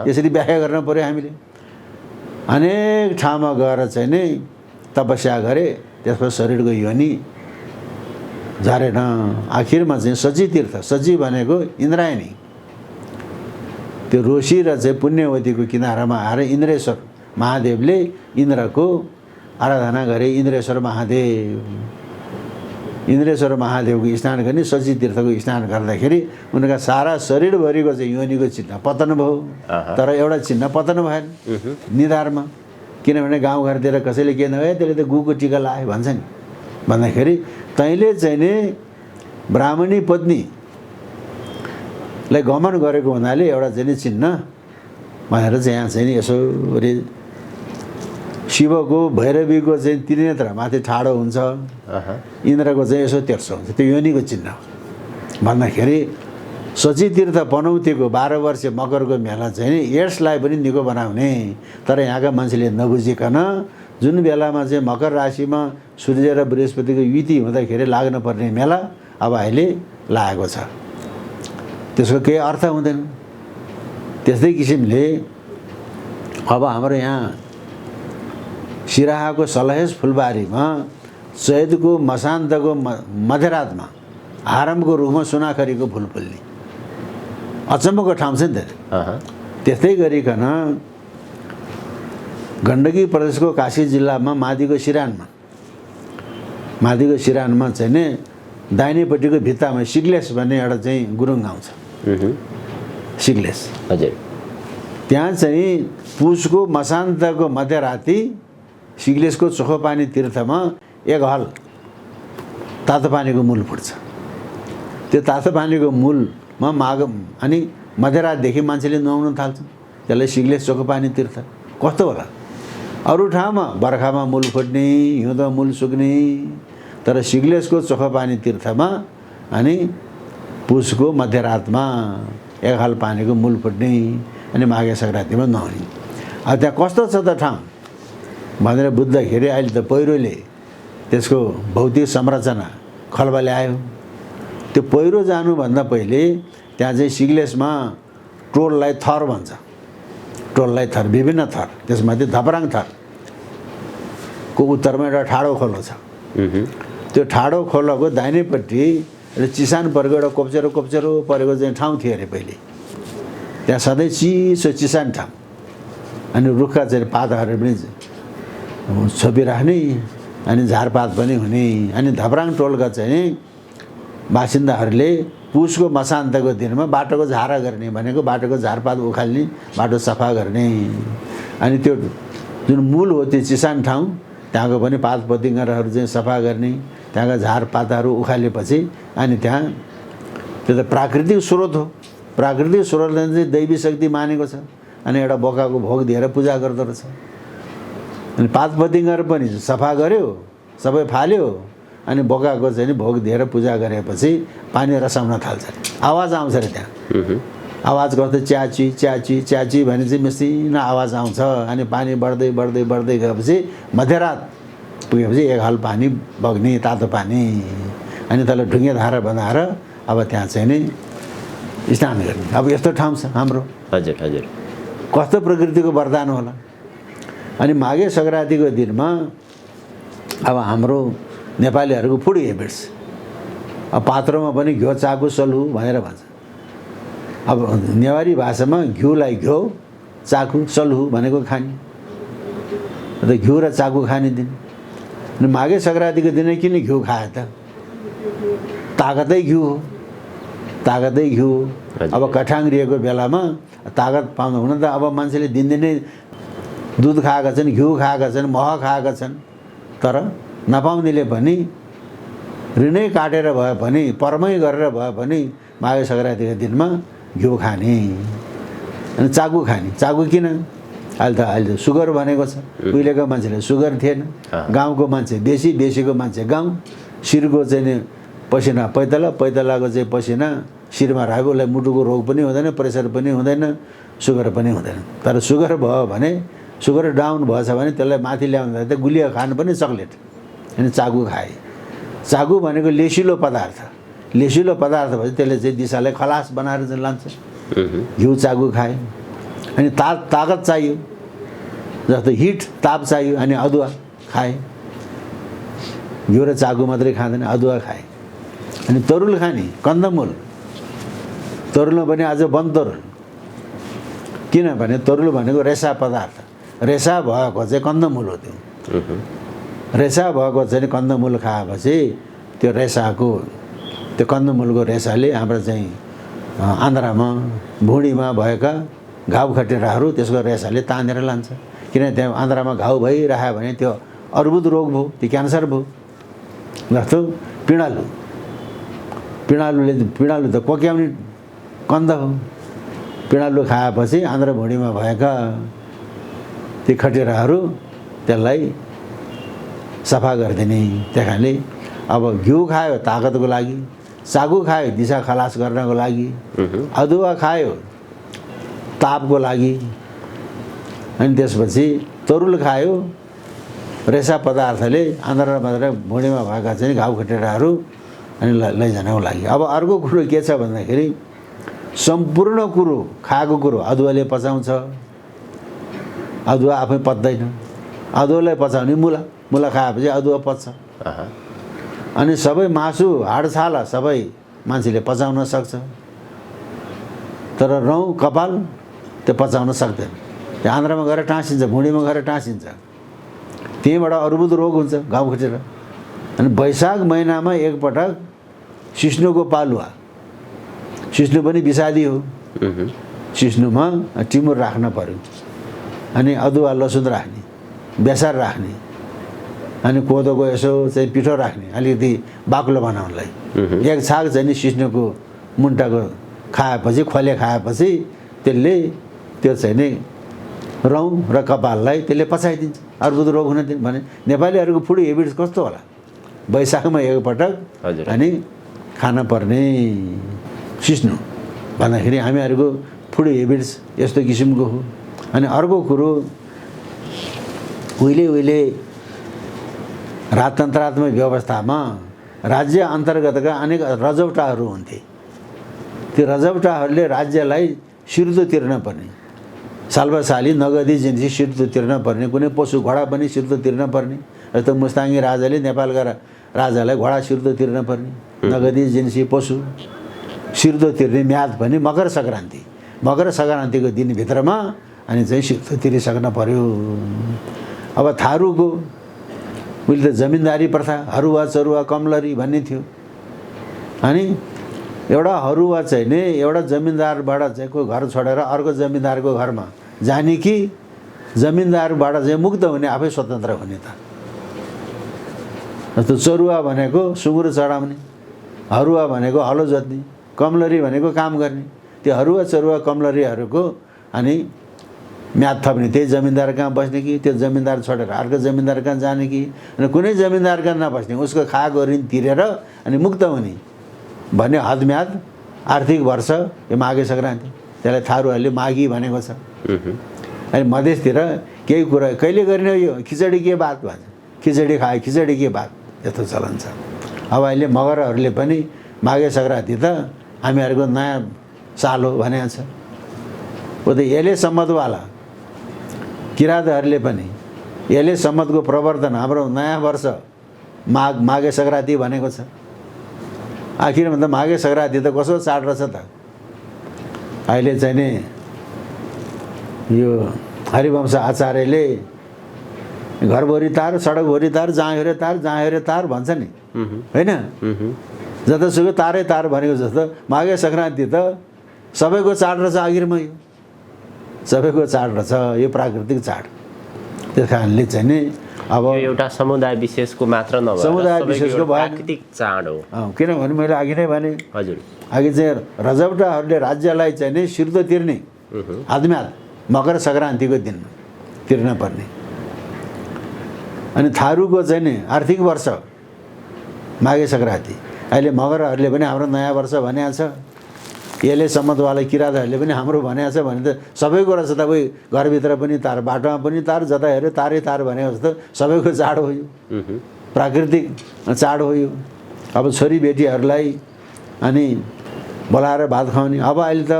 यसरी व्याख्या गर्न पर्यो हामीले। अनेक ठाउँमा गएर चाहिँ नि तपस्या गरे, त्यसको शरीरको योनि झरेन। आखिरमा चाहिँ सची तीर्थ, सची भनेको इन्द्रायणी, त्यो रोशी र चाहिँ पुण्यवतीको किनारामा आएर इन्द्रेश्वर महादेवले इन्द्रको आराधना गरे। इन्द्रेश्वर महादेवको स्नान गर्ने, सची तीर्थको स्नान गर्दाखेरि उनका सारा शरीरभरिको चाहिँ योनिको चिन्ह पतन भयो। तर एउटा चिन्ह पतन भएन निधारमा, किनभने गाउँघरतिर कसैले के नभए त्यसले त गुको टिका लायो भन्छ नि। भन्दाखेरि तैँले चाहिँ नि ब्राह्मणी पत्नीलाई गमन गरेको हुनाले एउटा चाहिँ नि चिन्ह भनेर चाहिँ यहाँ चाहिँ नि यसो शिवको भैरवीको चाहिँ त्रिनेत्र माथि ठाडो हुन्छ, इन्द्रको चाहिँ यसो तेर्सो हुन्छ, त्यो योनिको चिन्ह भन्दाखेरि सची तीर्थ पनौतीको 12 वर्षे मकरको मेला चाहिँ नि एड्सलाई पनि निको बनाउने। तर यहाँका मान्छेले नबुझिकन जुन बेलामा चाहिँ मकर राशिमा सूर्य र बृहस्पतिको युति हुँदाखेरि लाग्न पर्ने मेला अब अहिले लागेको छ, त्यसको केही अर्थ हुँदैन। त्यस्तै किसिमले अब हाम्रो यहाँ सिराहाको सलहेस फुलबारीमा चैतको मसान्तको मध्यरातमा हारमको रुखमा सुनाखरीको फुल फुल्ने अचम्मको ठाउँ छ नि त। त्यस्तै गरिकन गण्डकी प्रदेशको काशी जिल्लामा मादिको सिरानमा चाहिँ नि दाहिनेपट्टिको भित्तामा सिग्लेस भन्ने एउटा चाहिँ गुरुङ आउँछ। सिग्लेस हजुर, त्यहाँ चाहिँ पुसको मसान्तको मध्यराति सिग्लेसको चोखो पानी तीर्थमा एक हल तातो पानीको मूल फुट्छ। त्यो तातो पानीको मूलमा माघ अनि मध्यरातदेखि मान्छेले नुहाउन थाल्छन्, त्यसलाई सिग्लेस चोखो पानी तीर्थ। कस्तो होला अरू ठाउँमा बर्खामा मूल फुट्ने, हिउँदमा मूल सुक्ने, तर सिग्लेसको चोखो पानी तीर्थमा अनि पुसको मध्यरातमा एक हाल पानीको मूल फुट्ने अनि माघे सङ्क्रान्तिमा नहुने। अब त्यहाँ कस्तो छ त ठाउँ भनेर बुझ्दाखेरि अहिले त पहिरोले त्यसको भौतिक संरचना खलबल्यायो। त्यो पहिरो जानुभन्दा पहिले त्यहाँ चाहिँ सिग्लेसमा टोललाई थर भन्छ, टोललाई थर, विभिन्न थर, त्यसमाथि धपराङ थरको उत्तरमा एउटा ठाडो खोलो छ। त्यो ठाडो खोलोको दाहिनेपट्टि एउटा चिसान परेको एउटा कोप्चेरो कोप्चेरो परेको चाहिँ ठाउँ थियो अरे पहिले। त्यहाँ सधैँ चिसो चिसान ठाउँ अनि रुखका चाहिँ पातहरू पनि छोपिराख्ने अनि झारपात पनि हुने। अनि धपराङ टोलका चाहिँ बासिन्दाहरूले पुसको मसान्तको दिनमा बाटोको झारा गर्ने भनेको बाटोको झारपात उखाल्ने, बाटो सफा गर्ने। अनि त्यो जुन मूल हो त्यो चिसान ठाउँ त्यहाँको पनि पात पतिङ्गरहरू चाहिँ सफा गर्ने, त्यहाँका झारपातहरू उखालेपछि अनि त्यहाँ त्यो त प्राकृतिक स्रोत हो। प्राकृतिक स्रोतले चाहिँ दैवी शक्ति मानेको छ अनि एउटा बोकाको भोग दिएर पूजा गर्दो रहेछ। अनि पात पतिङ्गर पनि सफा गर्यो, सबै फाल्यो अनि बोकाको चाहिँ भोग दिएर पूजा गरेपछि पानी रसाउन थाल्छ, आवाज आउँछ अरे त्यहाँ। आवाज कस्तो च्याची च्याची च्याची भने चाहिँ मसिनो आवाज आउँछ। अनि पानी बढ्दै बढ्दै बढ्दै गएपछि मध्यरात पुगेपछि एक हाल पानी बग्ने, तातो पानी। अनि त्यसलाई ढुङ्गे धारा बनाएर अब त्यहाँ चाहिँ नि स्नान गर्ने। अब यस्तो ठाउँ छ हाम्रो। हजुर हजुर। कस्तो प्रकृतिको वरदान होला। अनि माघे सङ्क्रान्तिको दिनमा अब हाम्रो नेपालीहरूको फुड हेबिट्स, अब पात्रोमा पनि घिउ चाकु सलु भनेर भन्छ। अब नेवारी भाषामा घिउलाई घिउ, चाकु सलु भनेको खाने, अन्त घिउ र चाकु खाने दिन। अनि माघे सङ्क्रान्तिको दिन किन घिउ खाए त? तागतै घिउ हो, तागतै घिउ। अब कठाङ्ग्रिएको बेलामा तागत पाउँदा हुन त अब मान्छेले दिनदिनै दुध खाएका छन्, घिउ खाएका छन्, मह खाएका छन्, तर नपाउनेले पनि ऋणै काटेर भए पनि परमै गरेर भए पनि माघे सङ्क्रान्तिको दिनमा घिउ खाने अनि चाकु खाने। चाकु किन? अहिले त सुगर भनेको छ। उहिलेको मान्छेले सुगर थिएन, गाउँको मान्छे बेसी, बेसीको मान्छे गाउँ। शिरको चाहिँ पसिना पैताला, पैतालाको चाहिँ पसिना शिरमा राखेको, उसलाई मुटुको रोग पनि हुँदैन, प्रेसर पनि हुँदैन, सुगर पनि हुँदैन। तर सुगर भयो भने, सुगर डाउन भएछ भने त्यसलाई माथि ल्याउँदा त गुलियो खानु पनि चक्लेट। अनि चाकु खाए। चाकु भनेको लेसिलो पदार्थ, लेसिलो पदार्थ भएपछि त्यसले चाहिँ दिशालाई खलास बनाएर चाहिँ लान्छ। घिउ चाकु खाए। अनि तागत चाहियो, जस्तो हिट ताप चाहियो, अनि अदुवा खाए। घिउ र चाकु मात्रै खाँदैन, अदुवा खाए। अनि तरुल खाने, कन्दमूल। तरुलमा पनि आज वनतरुल, किनभने तरुल भनेको रेसा पदार्थ, रेसा भएको चाहिँ कन्दमूल हो। त्यो रेसा भएको चाहिँ कन्दमूल खाएपछि त्यो रेसाको, त्यो कन्दमूलको रेसाले हाम्रो चाहिँ आन्द्रामा भुँडीमा भएका घाउ खटेराहरू त्यसको रेसाले तानेर लान्छ। किन त्यहाँ आन्द्रामा घाउ भइरह्यो भने त्यो अर्बुद रोग भयो, त्यो क्यान्सर भयो। जस्तो पिँडालु, पिँडालु त कोक्याउने कन्द हो। पिँडालु खाएपछि आन्द्रा भुँडीमा भएका ती खटेराहरू त्यसलाई सफा गरिदिने। त्यही कारणले अब घिउ खायो तागतको लागि, चाकु खायो दिशा खलास गर्नको लागि, अदुवा खायो तापको लागि, अनि त्यसपछि तरुल खायो रेसा पदार्थले आन्द्रामा भुँडीमा भएका चाहिँ घाउ खटेराहरू अनि लैजानको लागि। अब अर्को कुरो के छ भन्दाखेरि सम्पूर्ण कुरो खाएको कुरो अदुवाले पचाउँछ। अदुवा आफै पच्दैन, अदुवालाई पचाउने मुला, मुला खाएपछि अदुवा पच्छ। अनि सबै मासु हाडछाला सबै मान्छेले पचाउन सक्छ, तर रौँ कपाल त्यो पचाउन सक्दैन। त्यो आन्द्रामा गएर टाँसिन्छ, भुँडीमा गएर टाँसिन्छ, त्यहीँबाट अर्बुद रोग हुन्छ, घाउ खटेर। अनि वैशाख महिनामा एकपटक सिस्नुको पालुवा, सिस्नु पनि विषादी हो, सिस्नुमा टिमुर राख्न पर्यो, अनि अदुवा लसुन राख्ने, बेसार राख्ने, अनि कोदोको यसो चाहिँ पिठो राख्ने अलिकति बाक्लो बनाउनलाई। एक छाक चाहिँ नि सिस्नुको मुन्टाको खाएपछि, खोले खाएपछि त्यसले त्यो चाहिँ नि रौँ र कपाललाई त्यसले पचाइदिन्छ, अर्को त रोग हुन दिन्छ भने नेपालीहरूको फुड हेबिट्स कस्तो होला? वैशाखमा एकपटक हजुर। अनि खान पर्ने सिस्नु भन्दाखेरि हामीहरूको फुड हेबिट्स यस्तो किसिमको हो। अनि अर्को कुरो, उहिले राजतन्त्रात्मक व्यवस्थामा राज्य अन्तर्गतका अनेक रजौटाहरू हुन्थे। त्यो रजौटाहरूले राज्यलाई सिर्दो तिर्न पर्ने, सालबासाली नगदी जिन्सी सिर्दो तिर्न पर्ने, कुनै पशु घोडा पनि सिर्दो तिर्न पर्ने। जस्तो मुस्ताङ्गी राजाले नेपालका राजालाई घोडा सिर्दो तिर्न पर्ने, नगदी जिन्सी पशु सिर्दो तिर्ने म्याद पनि मकर सङ्क्रान्ति। मकर सङ्क्रान्तिको दिनभित्रमा अनि चाहिँ सिर्दो तिरिसक्न पर्यो। अब थारूको उहिले त जमिनदारी प्रथा, हरुवा चरुवा कमलरी भन्ने थियो। अनि एउटा हरुवा चाहिँ नि एउटा जमिनदारबाट चाहिँ को घर छोडेर अर्को जमिनदारको घरमा जाने कि जमिनदारबाट चाहिँ मुक्त हुने, आफै स्वतन्त्र हुने त? जस्तो चरुवा भनेको सुँगुर चढाउने, हरुवा भनेको हलो जोत्ने, कमलरी भनेको काम गर्ने। त्यो हरुवा चरुवा कमलरीहरूको अनि म्याद थप्ने, त्यही जमिनदार कहाँ बस्ने कि त्यो जमिनदार छोडेर अर्को जमिनदार कहाँ जाने कि, अनि कुनै जमिनदार कहाँ नबस्ने, उसको खाएको ऋण तिरेर अनि मुक्त हुने भन्ने हदम्याद आर्थिक वर्ष यो माघे सङ्क्रान्ति। त्यसलाई थारूहरूले माघी भनेको छ। अनि मधेसतिर केही कुरा कहिले गर्ने हो, यो खिचडी के बात भन्छ, खिचडी खायो खिचडी के बात, यस्तो चलन छ। अब अहिले मगरहरूले पनि माघे सङ्क्रान्ति त हामीहरूको नयाँ साल हो भनेको छ। वो त यसले सम्मतवाला किराँतहरूले पनि यसले सम्मतको प्रवर्तन, हाम्रो नयाँ वर्ष माघे सङ्क्रान्ति भनेको छ। आखिरमा त माघे सङ्क्रान्ति त कसो चाड रहेछ त? अहिले चाहिँ नि यो हरिवंश आचार्यले घरभरि तार, सडकभरि तार, जहाँ हेऱ्यो तार, जहाँ हेऱ्यो तार भन्छ नि, होइन? जतासुकै तारै तार भनेको जस्तो माघे सङ्क्रान्ति त सबैको चाड रहेछ। आखिरमा यो सबैको चाड रहेछ, यो प्राकृतिक चाड। त्यस कारणले चाहिँ नि अब यो एउटा समुदाय विशेषको मात्र नभएर समुदाय विशेषको प्राकृतिक चाड हो। किनभने मैले अघि नै भने, हजुर, अघि चाहिँ रजौटाहरूले राज्यलाई चाहिँ नि सिर्दो तिर्ने हदम्याद मकर सङ्क्रान्तिको दिनमा तिर्न पर्ने। अनि थारूको चाहिँ नि आर्थिक वर्ष माघे सङ्क्रान्ति। अहिले मगरहरूले पनि हाम्रो नयाँ वर्ष भनेको छ, यसले सम्मतवाला किराँतहरूले पनि हाम्रो भनेको छ भने त सबैको रहेछ त। उही घरभित्र पनि तार, बाटोमा पनि तार, जता हेऱ्यो तारै तार भनेको जस्तो सबैको चाड हो यो, प्राकृतिक चाड हो यो। अब छोरीबेटीहरूलाई अनि बोलाएर भात खुवाउने। अब अहिले त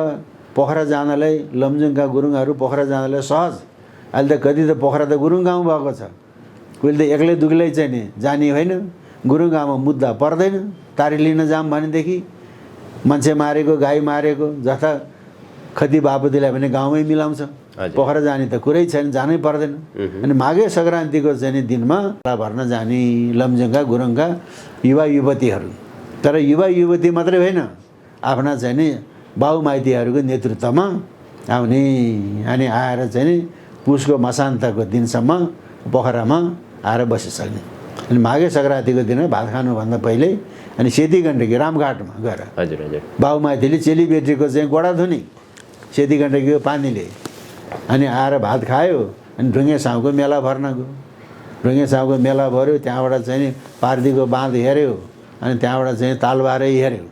पोखरा जानलाई, लमजुङका गुरुङहरू पोखरा जानलाई सहज। अहिले त कति त पोखरा त गुरुङ गाउँ भएको छ। कहिले त एक्लै दुक्लै चाहिँ नि जाने होइन, गुरुङ गाउँमा मुद्दा पर्दैन। तारी लिन जाम भनेदेखि मान्छे मारेको, गाई मारेको, जस्ता खती बापतिलाई भने गाउँमै मिलाउँछ। पोखरा जाने त कुरै छैन, जानै पर्दैन। अनि माघे सङ्क्रान्तिको चाहिँ नि दिनमा भर्न जाने लमजुङका गुरुङका युवा युवतीहरू, तर युवा युवती मात्रै होइन, आफ्ना चाहिँ नि बाउ माइतीहरूको नेतृत्वमा आउने। अनि आएर चाहिँ नि पुसको मसान्तको दिनसम्म पोखरामा आएर बसिसक्ने। अनि माघे सङ्क्रान्तिको दिन भात खानुभन्दा पहिले अनि सेती गण्डकी रामघाटमा गएर हजुर हजुर बाउ माइतीले चेलीबेटीको चाहिँ गोडा धुने सेती गण्डकीको पानीले। अनि आएर भात खायो, अनि ढुङ्गे साउको मेला भर्न गयो। ढुङ्गे साउको मेला भर्यो, त्यहाँबाट चाहिँ नि पार्दीको बाँध हेऱ्यो, अनि त्यहाँबाट चाहिँ तालबारै हेऱ्यो,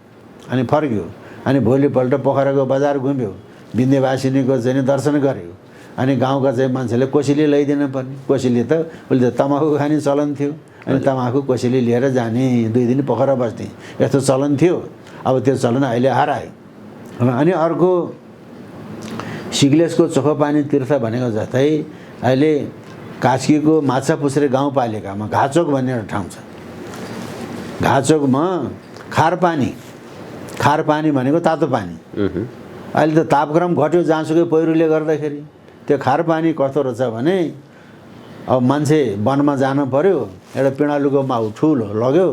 अनि फर्क्यो। अनि भोलिपल्ट पोखराको बजार घुम्यो, विन्ध्यवासिनीको चाहिँ नि दर्शन गर्यो। अनि गाउँका चाहिँ मान्छेले कोसेली ल्याइदिन पर्ने। कोसेली त उसले त तमाखु खाने चलन थियो, अनि तमाखु कोसेली लिएर जाने, 2 दिन पोखरा बस्ने, यस्तो चलन थियो। अब त्यो चलन अहिले हरायो। अनि अर्को सिग्लेसको चोखो पानी तीर्थ भनेको जस्तै अहिले कास्कीको माछापुछ्रे गाउँपालिकामा घाचोक भन्ने एउटा ठाउँ छ। घाचोकमा खार पानी भनेको तातो पानी। अहिले त तापक्रम घट्यो जहाँसुकै पहिरोले गर्दाखेरि। त्यो खार पानी कस्तो रहेछ भने, अब मान्छे वनमा जानु पर्यो, एउटा पिँडालुको माउ ठुलो लग्यो,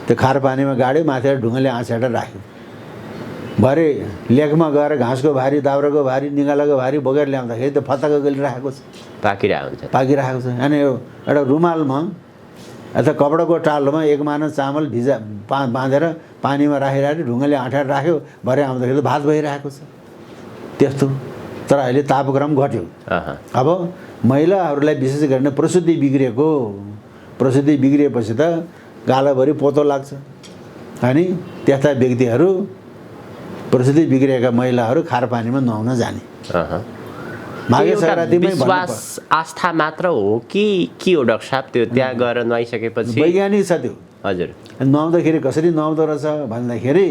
त्यो खार पानीमा गाड्यो, माथि ढुङ्गाले आँसेर राख्यो। भरे लेकमा गएर घाँसको भारी, दाउराको भारी, निगालाको भारी बोकेर ल्याउँदाखेरि त्यो फतक्क गलिरहेको छ, पाकिरहेको छ। अनि एउटा रुमालमा अथवा कपडाको टालोमा 1 माना चामल बाँधेर पानीमा राखिरहेको ढुङ्गाले आँटेर राख्यो, भरे आउँदाखेरि त भात भइरहेको छ। त्यस्तो तर अहिले तापक्रम घट्यो। अब महिलाहरूलाई विशेष गरेर प्रसुति बिग्रिएपछि त गालाभरि पोतो लाग्छ अनि त्यस्ता व्यक्तिहरू प्रसुति बिग्रिएका महिलाहरू खारपानीमा नुहाउन जाने। माघे सङ्क्रान्तिमै विश्वास आस्था मात्र हो कि के हो डाक्टर साहब? त्यो त्यहाँ गएर नुहाइसकेपछि वैज्ञानिक छ त्यो। हजुर, नुहाउँदाखेरि कसरी नुहाउँदो रहेछ भन्दाखेरि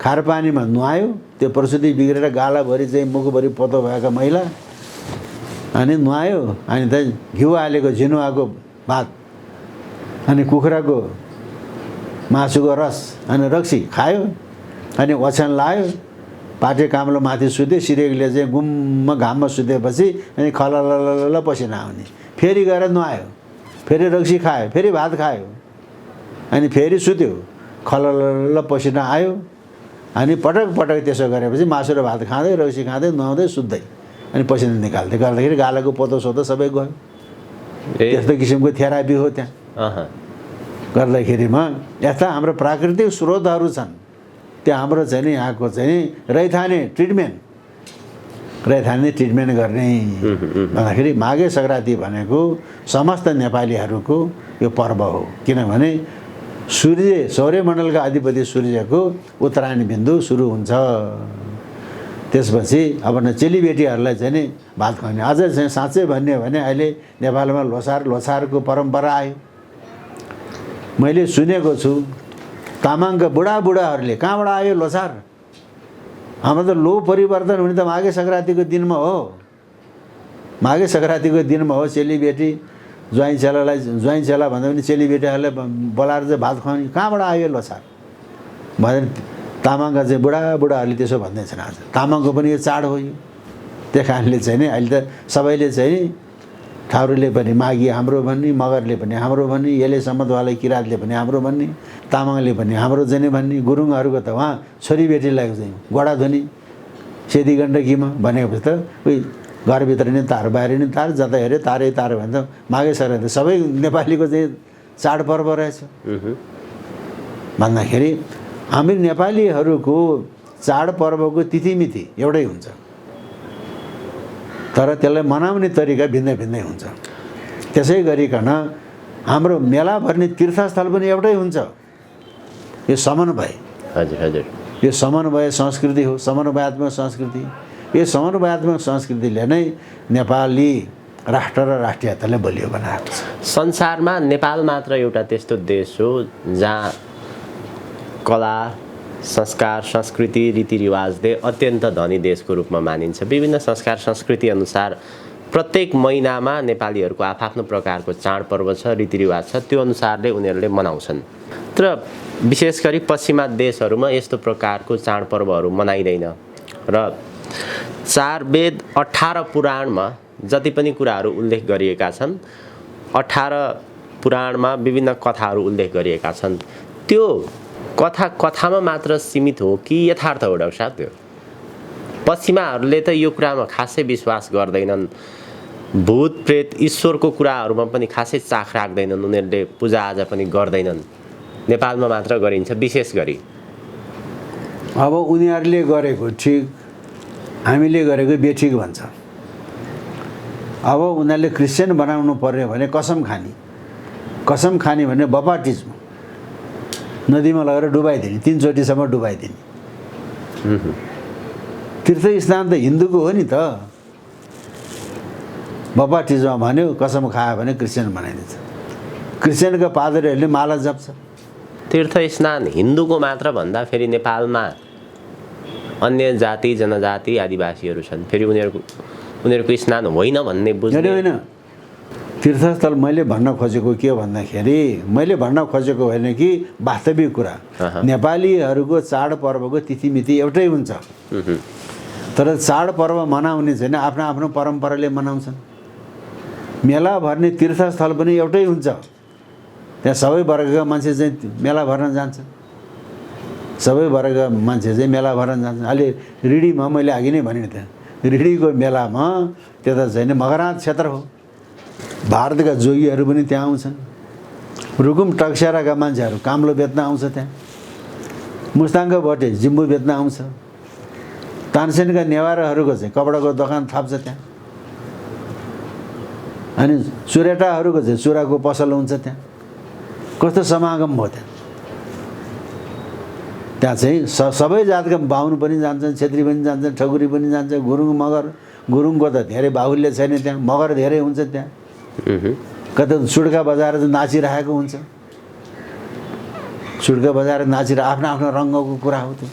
खारपानीमा नुहायो, त्यो प्रसुति बिग्रेर गालाभरि चाहिँ मुखभरि पोतो भएका महिला अनि नुहायो, अनि त घिउ हालेको झिनुवाको भात अनि कुखुराको मासुको रस अनि रक्सी खायो, अनि ओछ्यान लायो, पाटे काम्लो माथि सुत्यो, सिरेकले चाहिँ गुम्म घाममा सुतेपछि अनि खललल पसिना आउने, फेरि गएर नुहायो, फेरि रक्सी खायो, फेरि भात खायो, अनि फेरि सुत्यो, खललल पसिना आयो, अनि पटक पटक त्यसो गरेपछि मासु र भात खाँदै रक्सी खाँदै नुहाउँदै सुत्दै अनि पसिना निकाल्दै गर्दाखेरि गालाको पोतो सोतो सबै गयो। त्यस्तो किसिमको थेरापी हो त्यहाँ गर्दाखेरिमा। यस्ता हाम्रो प्राकृतिक स्रोतहरू छन्, त्यो हाम्रो चाहिँ नि यहाँको चाहिँ रैथाने ट्रिटमेन्ट गर्ने भन्दाखेरि माघे सङ्क्रान्ति भनेको समस्त नेपालीहरूको यो पर्व हो। किनभने सौर्यमण्डलका अधिपति सूर्यको उत्तरायण बिन्दु सुरु हुन्छ। त्यसपछि अब चेलीबेटीहरूलाई चाहिँ नि भात खुवाउने। अझ चाहिँ साँच्चै भन्यो भने अहिले नेपालमा लोसारको परम्परा आयो। मैले सुनेको छु तामाङका बुढाहरूले, कहाँबाट आयो लोसार? हाम्रो त लो परिवर्तन हुने त माघे सङ्क्रान्तिको दिनमा हो। माघे सङ्क्रान्तिको दिनमा हो चेलीबेटी ज्वाइँ चेला भन्दा पनि चेलीबेटीहरूलाई बोलाएर चाहिँ भात खुवाउने। कहाँबाट आयो लोसार भनेर तामाङका चाहिँ बुढाहरूले त्यसो भन्दैछन्। आज तामाङको पनि यो चाड हो। यो त्यही कारणले चाहिँ नि अहिले त सबैले चाहिँ ठाउरूले पनि माघी हाम्रो भन्ने, मगरले पनि हाम्रो भन्ने, यसले सम्बन्धवाला किराँतले पनि हाम्रो भन्ने, तामाङले पनि हाम्रो चाहिँ भन्ने, गुरुङहरूको त उहाँ छोरीबेटीलाई चाहिँ गोडा धुने सेती गण्डकीमा भनेपछि त उही घरभित्र नि तार, बाहिर नि तार, जता हेऱ्यो तारै तार भन्छ। माघे सङ्क्रान्ति सबै नेपालीको चाहिँ चाडपर्व रहेछ भन्दाखेरि हामी नेपालीहरूको चाडपर्वको तिथिमिति एउटै हुन्छ, तर त्यसलाई मनाउने तरिका भिन्दै हुन्छ। त्यसै गरिकन हाम्रो मेला भर्ने तीर्थस्थल पनि एउटै हुन्छ। यो समन्वय, हजुर, यो समन्वय संस्कृति हो, समन्वयात्मक संस्कृति। यो समन्वयात्मक संस्कृतिले नै नेपाली राष्ट्र र राष्ट्रियतालाई बलियो बनाएको छ। संसारमा नेपाल मात्र एउटा त्यस्तो देश हो जहाँ कला, संस्कार, संस्कृति, रीतिरिवाजले अत्यन्त धनी देशको रूपमा मानिन्छ। विभिन्न संस्कार संस्कृति अनुसार प्रत्येक महिनामा नेपालीहरूको आफ्नो प्रकारको चाडपर्व छ, रीतिरिवाज छ, त्यो अनुसारले उनीहरूले मनाउँछन्। तर विशेष गरी पश्चिमा देशहरूमा यस्तो प्रकारको चाडपर्वहरू मनाइँदैन र 4 वेद 18 पुराणमा जति पनि कुराहरू उल्लेख गरिएका छन्, 18 पुराणमा विभिन्न कथाहरू उल्लेख गरिएका छन्। त्यो कथामा मात्र सीमित हो कि यथार्थ हो डाक्टर साहब? त्यो पश्चिमाहरूले त यो कुरामा खासै विश्वास गर्दैनन्। भूत प्रेत ईश्वरको कुराहरूमा पनि खासै चाख राख्दैनन्, उनीहरूले पूजाआजा पनि गर्दैनन्। नेपालमा मात्र गरिन्छ विशेष गरी। अब उनीहरूले गरेको ठिक, हामीले गरेको बेठिक भन्छ। अब उनीहरूले क्रिस्चियन बनाउनु पर्यो भने कसम खाने भने बप्टिज्म नदीमा लगेर डुबाइदिने, 3 चोटिसम्म डुबाइदिने। तीर्थ स्नान त हिन्दूको हो नि त। बप्टिज्म भन्यो, कसम खायो भने क्रिस्चियन बनाइदिन्छ। क्रिस्चियनका पादरीहरूले माला जप्छ। तीर्थ स्नान हिन्दूको मात्र भन्दा फेरि नेपालमा अन्य जाति जनजाति आदिवासीहरू छन्, फेरि उनीहरूको स्नान होइन भन्ने बुझ्ने होइन। तीर्थस्थल मैले भन्न खोजेको के हो भन्दाखेरि, मैले भन्न खोजेको होइन कि वास्तविक कुरा नेपालीहरूको चाडपर्वको तिथिमिति एउटै हुन्छ, तर चाडपर्व मनाउने चाहिँ आफ्नो आफ्नो परम्पराले मनाउँछन्। मेला भर्ने तीर्थस्थल पनि एउटै हुन्छ, त्यहाँ सबै वर्गका मान्छे चाहिँ मेला भर्न जान्छन्। अहिले रिडीमा मैले अघि नै भने त, रिडीको मेलामा त्यो त चाहिँ मगराज क्षेत्र हो। भारतका जोगीहरू पनि त्यहाँ आउँछन्। रुकुम टक्स्याराका मान्छेहरू काम्लो बेच्न आउँछ, त्यहाँ मुस्ताङको भटे जिम्बु बेच्न आउँछ। तानसेनका नेवारहरूको चाहिँ कपडाको दोकान थाप्छ त्यहाँ। अनि चुरेटाहरूको चाहिँ चुराको पसल हुन्छ त्यहाँ। कस्तो समागम भयो त्यहाँ। त्यहाँ चाहिँ सबै जातका बाहुन पनि जान्छन्, छेत्री पनि जान्छन्, ठकुरी पनि जान्छ, गुरुङ मगर। गुरुङको त धेरै बाहुल्य छैन त्यहाँ, मगर धेरै हुन्छ त्यहाँ। कतै सुड्का बजाएर चाहिँ नाचिरहेको हुन्छ, सुड्का बजाएर नाचेर आफ्नो आफ्नो रङ्गको कुरा हो त्यो।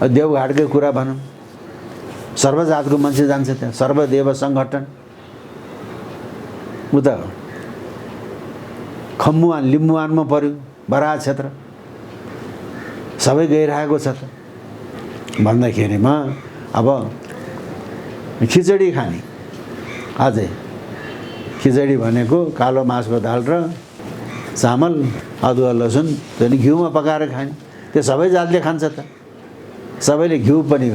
देवघाटकै कुरा भनौँ, सर्वजातको मान्छे जान्छ त्यहाँ, सर्वदेव सङ्गठन। उता खम्बुवान लिम्बुवानमा पर्यो, बराहा क्षेत्र, सबै गइरहेको छ त। भन्दाखेरिमा अब खिचडी खाने, अझै खिचडी भनेको कालो मासको दाल र चामल, अदुवा लसुन त्यहाँदेखि घिउमा पकाएर खाने। त्यो सबै जातले खान्छ त। सबैले घिउ पनि,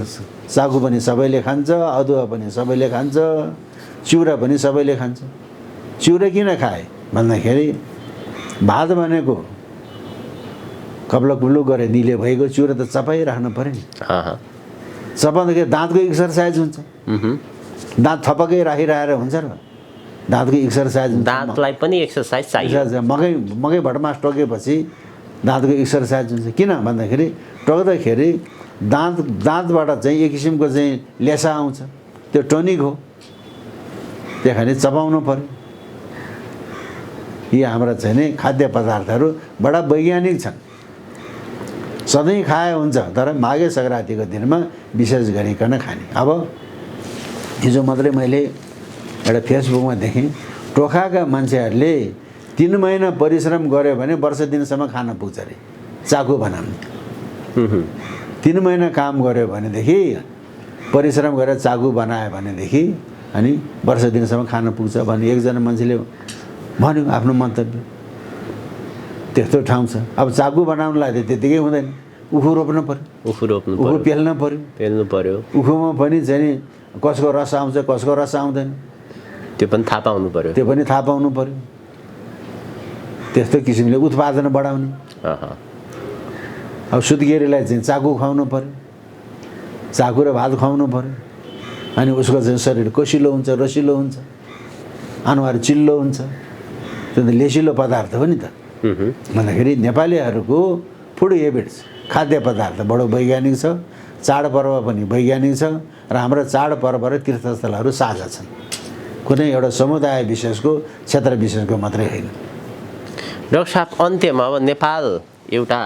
सागु पनि सबैले खान्छ, अदुवा पनि सबैले खान्छ, चिउरा पनि सबैले खान्छ। चिउरा किन खाए भन्दाखेरि भात भनेको कप्लो कुप्लो गरे निले भएको, चिउरा त चपाइराख्नु पऱ्यो नि। चपाउँदाखेरि दाँतको एक्सर्साइज हुन्छ। दाँत थपकै राखिरहेर हुन्छ र, दाँतको एक्सर्साइज हुन्छ। दाँतलाई पनि एक्सर्साइज चाहियो। मकै भटमास टोकेपछि दाँतको एक्सर्साइज हुन्छ। किन भन्दाखेरि टोक्दाखेरि दाँतबाट चाहिँ एक किसिमको चाहिँ लेसा आउँछ, त्यो टोनिक हो। त्यही खाले चपाउनु पर्यो। यी हाम्रा चाहिँ नि खाद्य पदार्थहरू बडा वैज्ञानिक छन्। सधैँ खाए हुन्छ, तर माघे सङ्क्रान्तिको दिनमा विशेष गरिकन खाने। अब हिजो मात्रै मैले एउटा फेसबुकमा देखेँ, टोखाका मान्छेहरूले 3 महिना परिश्रम गर्यो भने वर्ष दिनसम्म खान पुग्छ अरे, चाकु बनाउने। 3 महिना काम गर्यो भनेदेखि, परिश्रम गरेर चाकु बनायो भनेदेखि अनि वर्ष दिनसम्म खान पुग्छ भने एकजना मान्छेले भन्यो आफ्नो मन्तव्य। त्यस्तो ठाउँ छ। अब चाकु बनाउनलाई त त्यतिकै हुँदैन, उखु रोप्नु पर्यो, उखु पेल्नु पर्यो। उखुमा पनि चाहिँ कसको रस आउँछ, कसको रस आउँदैन, त्यो पनि थाहा पाउनु पर्यो। त्यस्तो किसिमले उत्पादन बढाउने। अब सुत्केरीलाई चाहिँ चाकु खुवाउनु पर्यो, चाकु र भात खुवाउनु पर्यो। अनि उसको चाहिँ शरीर कोसिलो हुन्छ, रसिलो हुन्छ, अनुहार चिल्लो हुन्छ। त्यो त लेसिलो पदार्थ हो नि त। भन्दाखेरि नेपालीहरूको फुड हेबिट्स, खाद्य पदार्थ बडो वैज्ञानिक छ। चाडपर्व पनि वैज्ञानिक छ र हाम्रो चाडपर्व र तीर्थस्थलहरू साझा छन्। कुनै एउटा समुदाय विशेषको, क्षेत्र विशेषको मात्रै होइन। डाक्टर साहब, अन्त्यमा अब नेपाल एउटा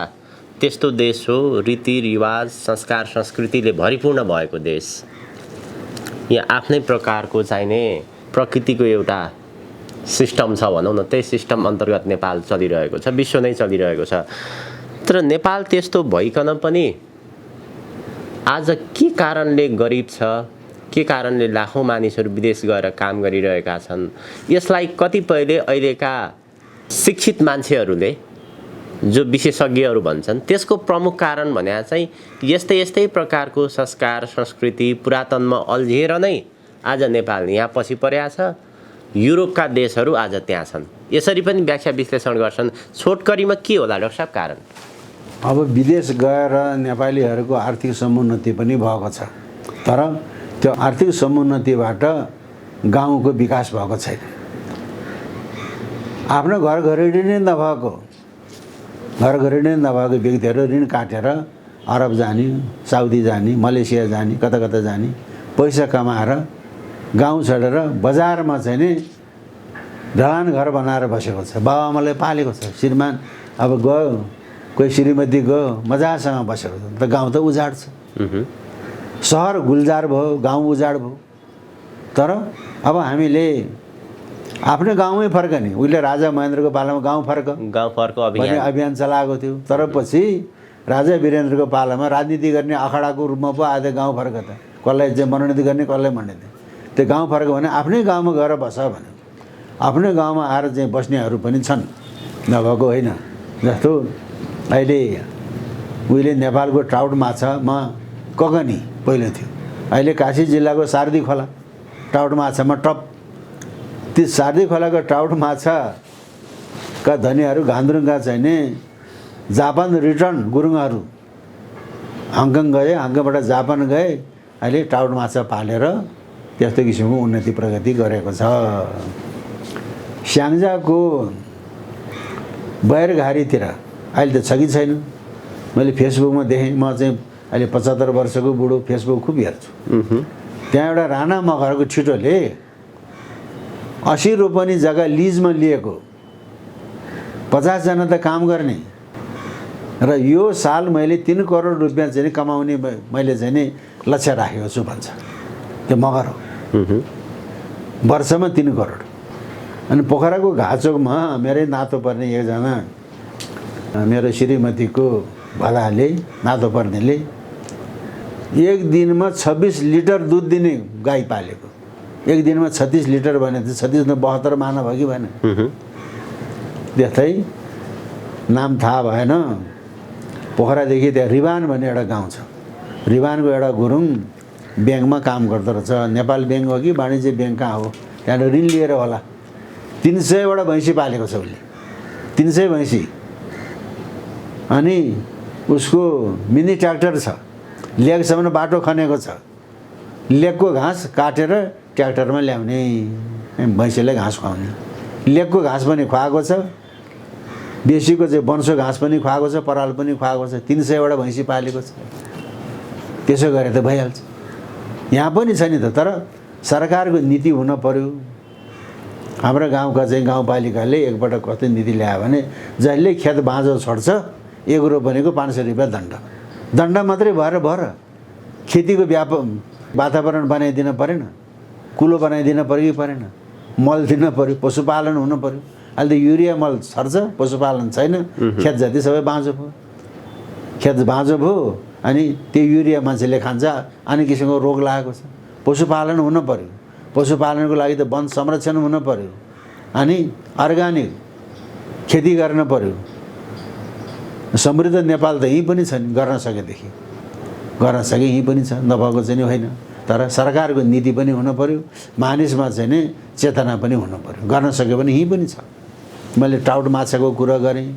त्यस्तो देश हो, रीतिरिवाज, संस्कार, संस्कृतिले भरिपूर्ण भएको देश। यहाँ आफ्नै प्रकारको चाहिने प्रकृतिको एउटा सिस्टम छ भनौँ न, त्यही सिस्टम अन्तर्गत नेपाल चलिरहेको छ, विश्व नै चलिरहेको छ। तर नेपाल त्यस्तो भइकन पनि आज के कारणले गरिब छ, के कारणले लाखौँ मानिसहरू विदेश गएर काम गरिरहेका छन्, यसलाई कतिपयले अहिलेका शिक्षित मान्छेहरूले, जो विशेषज्ञहरू भन्छन्, त्यसको प्रमुख कारण भने चाहिँ यस्तै प्रकारको संस्कार, संस्कृति, पुरातनमा अल्झिएर नै आज नेपाल यहाँ पछि परेको छ। युरोपका देशहरू आज त्यहाँ छन्। यसरी पनि व्याख्या विश्लेषण गर्छन्। छोटकरीमा के होला डाक्टर साहब कारण? अब विदेश गएर नेपालीहरूको आर्थिक समुन्नति पनि भएको छ, तर त्यो आर्थिक समुन्नतिबाट गाउँको विकास भएको छैन। आफ्नो घरघरेडी नै नभएको व्यक्तिहरू ऋण काटेर अरब जाने, साउदी जाने, मलेसिया जाने, कता कता जाने, पैसा कमाएर गाउँ छोडेर बजारमा चाहिँ नि ढलान घर बनाएर बसेको छ। बाबुआमाले पालेको छ। श्रीमान अब गयो, कोही श्रीमती गयो, मजासँग बसेको छ। त गाउँ त उजाड छ। सहर गुलजार भयो, गाउँ उजाड भयो। तर अब हामीले आफ्नो गाउँमै फर्कने। उहिले राजा महेन्द्रको पालामा गाउँ फर्क अभियान चलाएको थियो। तर पछि राजा वीरेन्द्रको पालामा राजनीति गर्ने अखाडाको रूपमा पो आयो गाउँ फर्क त। कसलाई चाहिँ मनोनित गर्ने, कसलाई मनोनित। त्यो गाउँ फर्क भने आफ्नै गाउँमा गएर बस भने आफ्नै गाउँमा आएर चाहिँ बस्नेहरू पनि छन्, नभएको होइन। जस्तो अहिले उहिले नेपालको ट्राउट माछामा कगनी पहिलो थियो, अहिले काशी जिल्लाको सार्दी खोला ट्राउट माछामा टप। ती सार्दी खोलाको ट्राउट माछाका धनीहरू घान्द्रुङका चाहिँ नि जापान रिटर्न गुरुङहरू हङकङ गए, हङकङबाट जापान गए, अहिले ट्राउट माछा पालेर त्यस्तो किसिमको उन्नति प्रगति गरेको छ। स्याङ्जाको बैरघारीतिर अहिले त छ कि छैन, मैले फेसबुकमा देखेँ। म चाहिँ अहिले 75 वर्षको बुढो, फेसबुक खुब हेर्छु। त्यहाँ एउटा राणा मगरको छिटोले 80 रोपनी जग्गा लिजमा लिएको, 50 जना त काम गर्ने, र यो साल मैले 3 करोड रुपियाँ चाहिँ कमाउने मैले चाहिँ नि लक्ष्य राखेको छु भन्छ। त्यो मगर हो, वर्षमा 3 करोड। अनि पोखराको घाचोकमा मेरै नातो पर्ने एकजना मेरो श्रीमतीको भदाले, नातो पर्नेले एक दिनमा 26 लिटर दुध दिने गाई पालेको। एक दिनमा 36 लिटर भने त 36 न 72 माना भयो कि भएन। त्यस्तै नाम थाहा भएन, पोखरादेखि त्यहाँ रिबान भन्ने एउटा गाउँ छ। रिबानको एउटा गुरुङ ब्याङ्कमा काम गर्दो रहेछ। नेपाल ब्याङ्क हो कि वाणिज्य ब्याङ्क कहाँ हो, त्यहाँबाट ऋण लिएर होला 300वटा भैँसी पालेको छ उसले, 300 भैँसी। अनि उसको मिनी ट्र्याक्टर छ, लेकसम्म बाटो खनेको छ। लेकको घाँस काटेर ट्र्याक्टरमा ल्याउने, भैँसीलाई घाँस खुवाउने। लेकको घाँस पनि खुवाएको छ, बेसीको चाहिँ वंशो घाँस पनि खुवाएको छ, पराल पनि खुवाएको छ। 300वटा भैँसी पालेको छ। त्यसो गरे त भइहाल्छ। यहाँ पनि छ नि त, तर सरकारको नीति हुन पर्यो। हाम्रो गाउँका चाहिँ गाउँपालिकाले एकपल्ट कस्तो नीति ल्यायो भने जहिले खेत बाँझो छोड्छ 1 रोपनीको 500 रुपियाँ दण्ड। दण्ड मात्रै भएर खेतीको वातावरण बनाइदिन परेन, कुलो बनाइदिन पर्यो कि परेन, मल दिन पर्यो, पशुपालन हुन पर्यो। अहिले त युरिया मल छर्छ, पशुपालन छैन, खेत जति सबै बाँझो भयो। खेत बाँझो भयो अनि त्यो युरिया मान्छेले खान्छ, अनि किसिमको रोग लागेको छ। पशुपालन हुन पर्यो, पशुपालनको लागि त वन संरक्षण हुन पर्यो, अनि अर्ग्यानिक खेती गर्न पर्यो। समृद्ध नेपाल त यहीँ पनि छ नि, गर्न सकेदेखि गर्न सके यहीँ पनि छ, नभएको चाहिँ होइन। तर सरकारको नीति पनि हुन पर्यो, मानिसमा चाहिँ नि चेतना पनि हुन पर्यो। गर्न सक्यो भने यहीँ पनि छ। मैले ट्राउट माछाको कुरा गरेँ,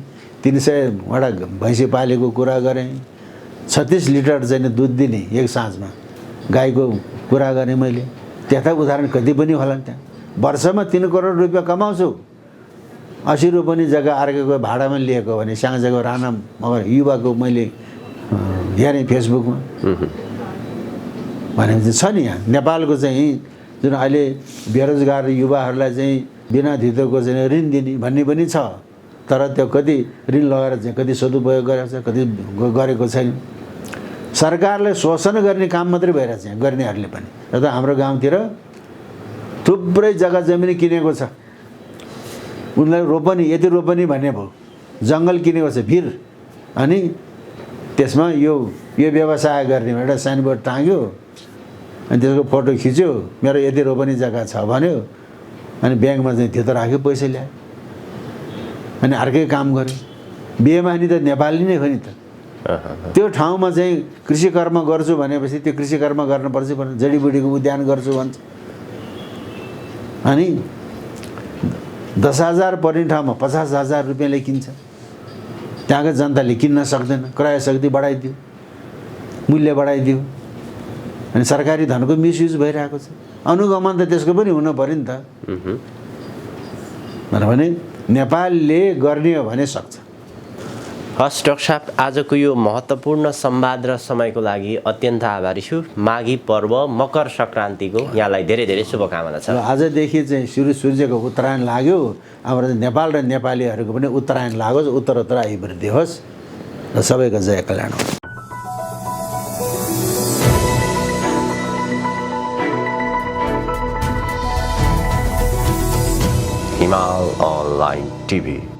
300वटा भैँसी पालेको कुरा गरेँ, 36 लिटर चाहिँ दुध दिने एक साँझमा गाईको कुरा गरेँ मैले। त्यता उदाहरण कति पनि होला नि। त्यहाँ वर्षमा 3 करोड रुपियाँ कमाउँछु। 80 रोपनी जग्गा अर्काको भाडामा लिएको भने स्याङ्जाको राणा मगर युवाको मैले हेरेँ फेसबुकमा। भनेपछि छ नि यहाँ नेपालको चाहिँ जुन अहिले बेरोजगार युवाहरूलाई चाहिँ बिना धितोको चाहिँ ऋण दिने भन्ने पनि छ। तर त्यो कति ऋण लगाएर चाहिँ कति सदुपयोग गरेको छ, कति गरेको छैन। सरकारले शोषण गर्ने काम मात्रै भइरहेछ यहाँ गर्नेहरूले पनि। र त हाम्रो गाउँतिर थुप्रै जग्गा जमिन किनेको छ, उनलाई रोपनी यति रोपनी भन्ने भयो, जङ्गल किनेको छ भिर। अनि त्यसमा यो व्यवसाय गर्ने एउटा साइनबोर्ड टाँग्यो, अनि त्यसको फोटो खिच्यो, मेरो यति रोपनी जग्गा छ भन्यो, अनि ब्याङ्कमा चाहिँ त्यो त राख्यो, पैसा ल्यायो, अनि अर्कै काम गर्यो। बेमानी त नेपाली नै हो नि त। त्यो ठाउँमा चाहिँ कृषि कर्म गर्छु भनेपछि त्यो कृषि कर्म गर्नुपर्छ भने जडीबुटीको उद्यान गर्छु भन्छ। अनि 10,000 पर्ने ठाउँमा 50,000 रुपियाँले किन्छ। त्यहाँको जनताले किन्न सक्दैन, क्रय शक्ति बढाइदियो, मूल्य बढाइदियो, अनि सरकारी धनको मिसयुज भइरहेको छ। अनुगमन त त्यसको पनि हुनु पर्यो नि त। भने नेपालले गर्ने हो भने सक्छ। हस् डाक्टर साहब, आजको यो महत्त्वपूर्ण संवाद र समयको लागि अत्यन्त आभारी छु। माघी पर्व मकर सङ्क्रान्तिको यहाँलाई धेरै धेरै शुभकामना छ। आजदेखि चाहिँ सूर्यको उत्तरायण लाग्यो। हाम्रो नेपाल र नेपालीहरूको पनि उत्तरायण लागोस्, उत्तरोत्तर अभिवृद्धि होस् र सबैको जय कल्याण होस्। हिमाल अनलाइन टिभी।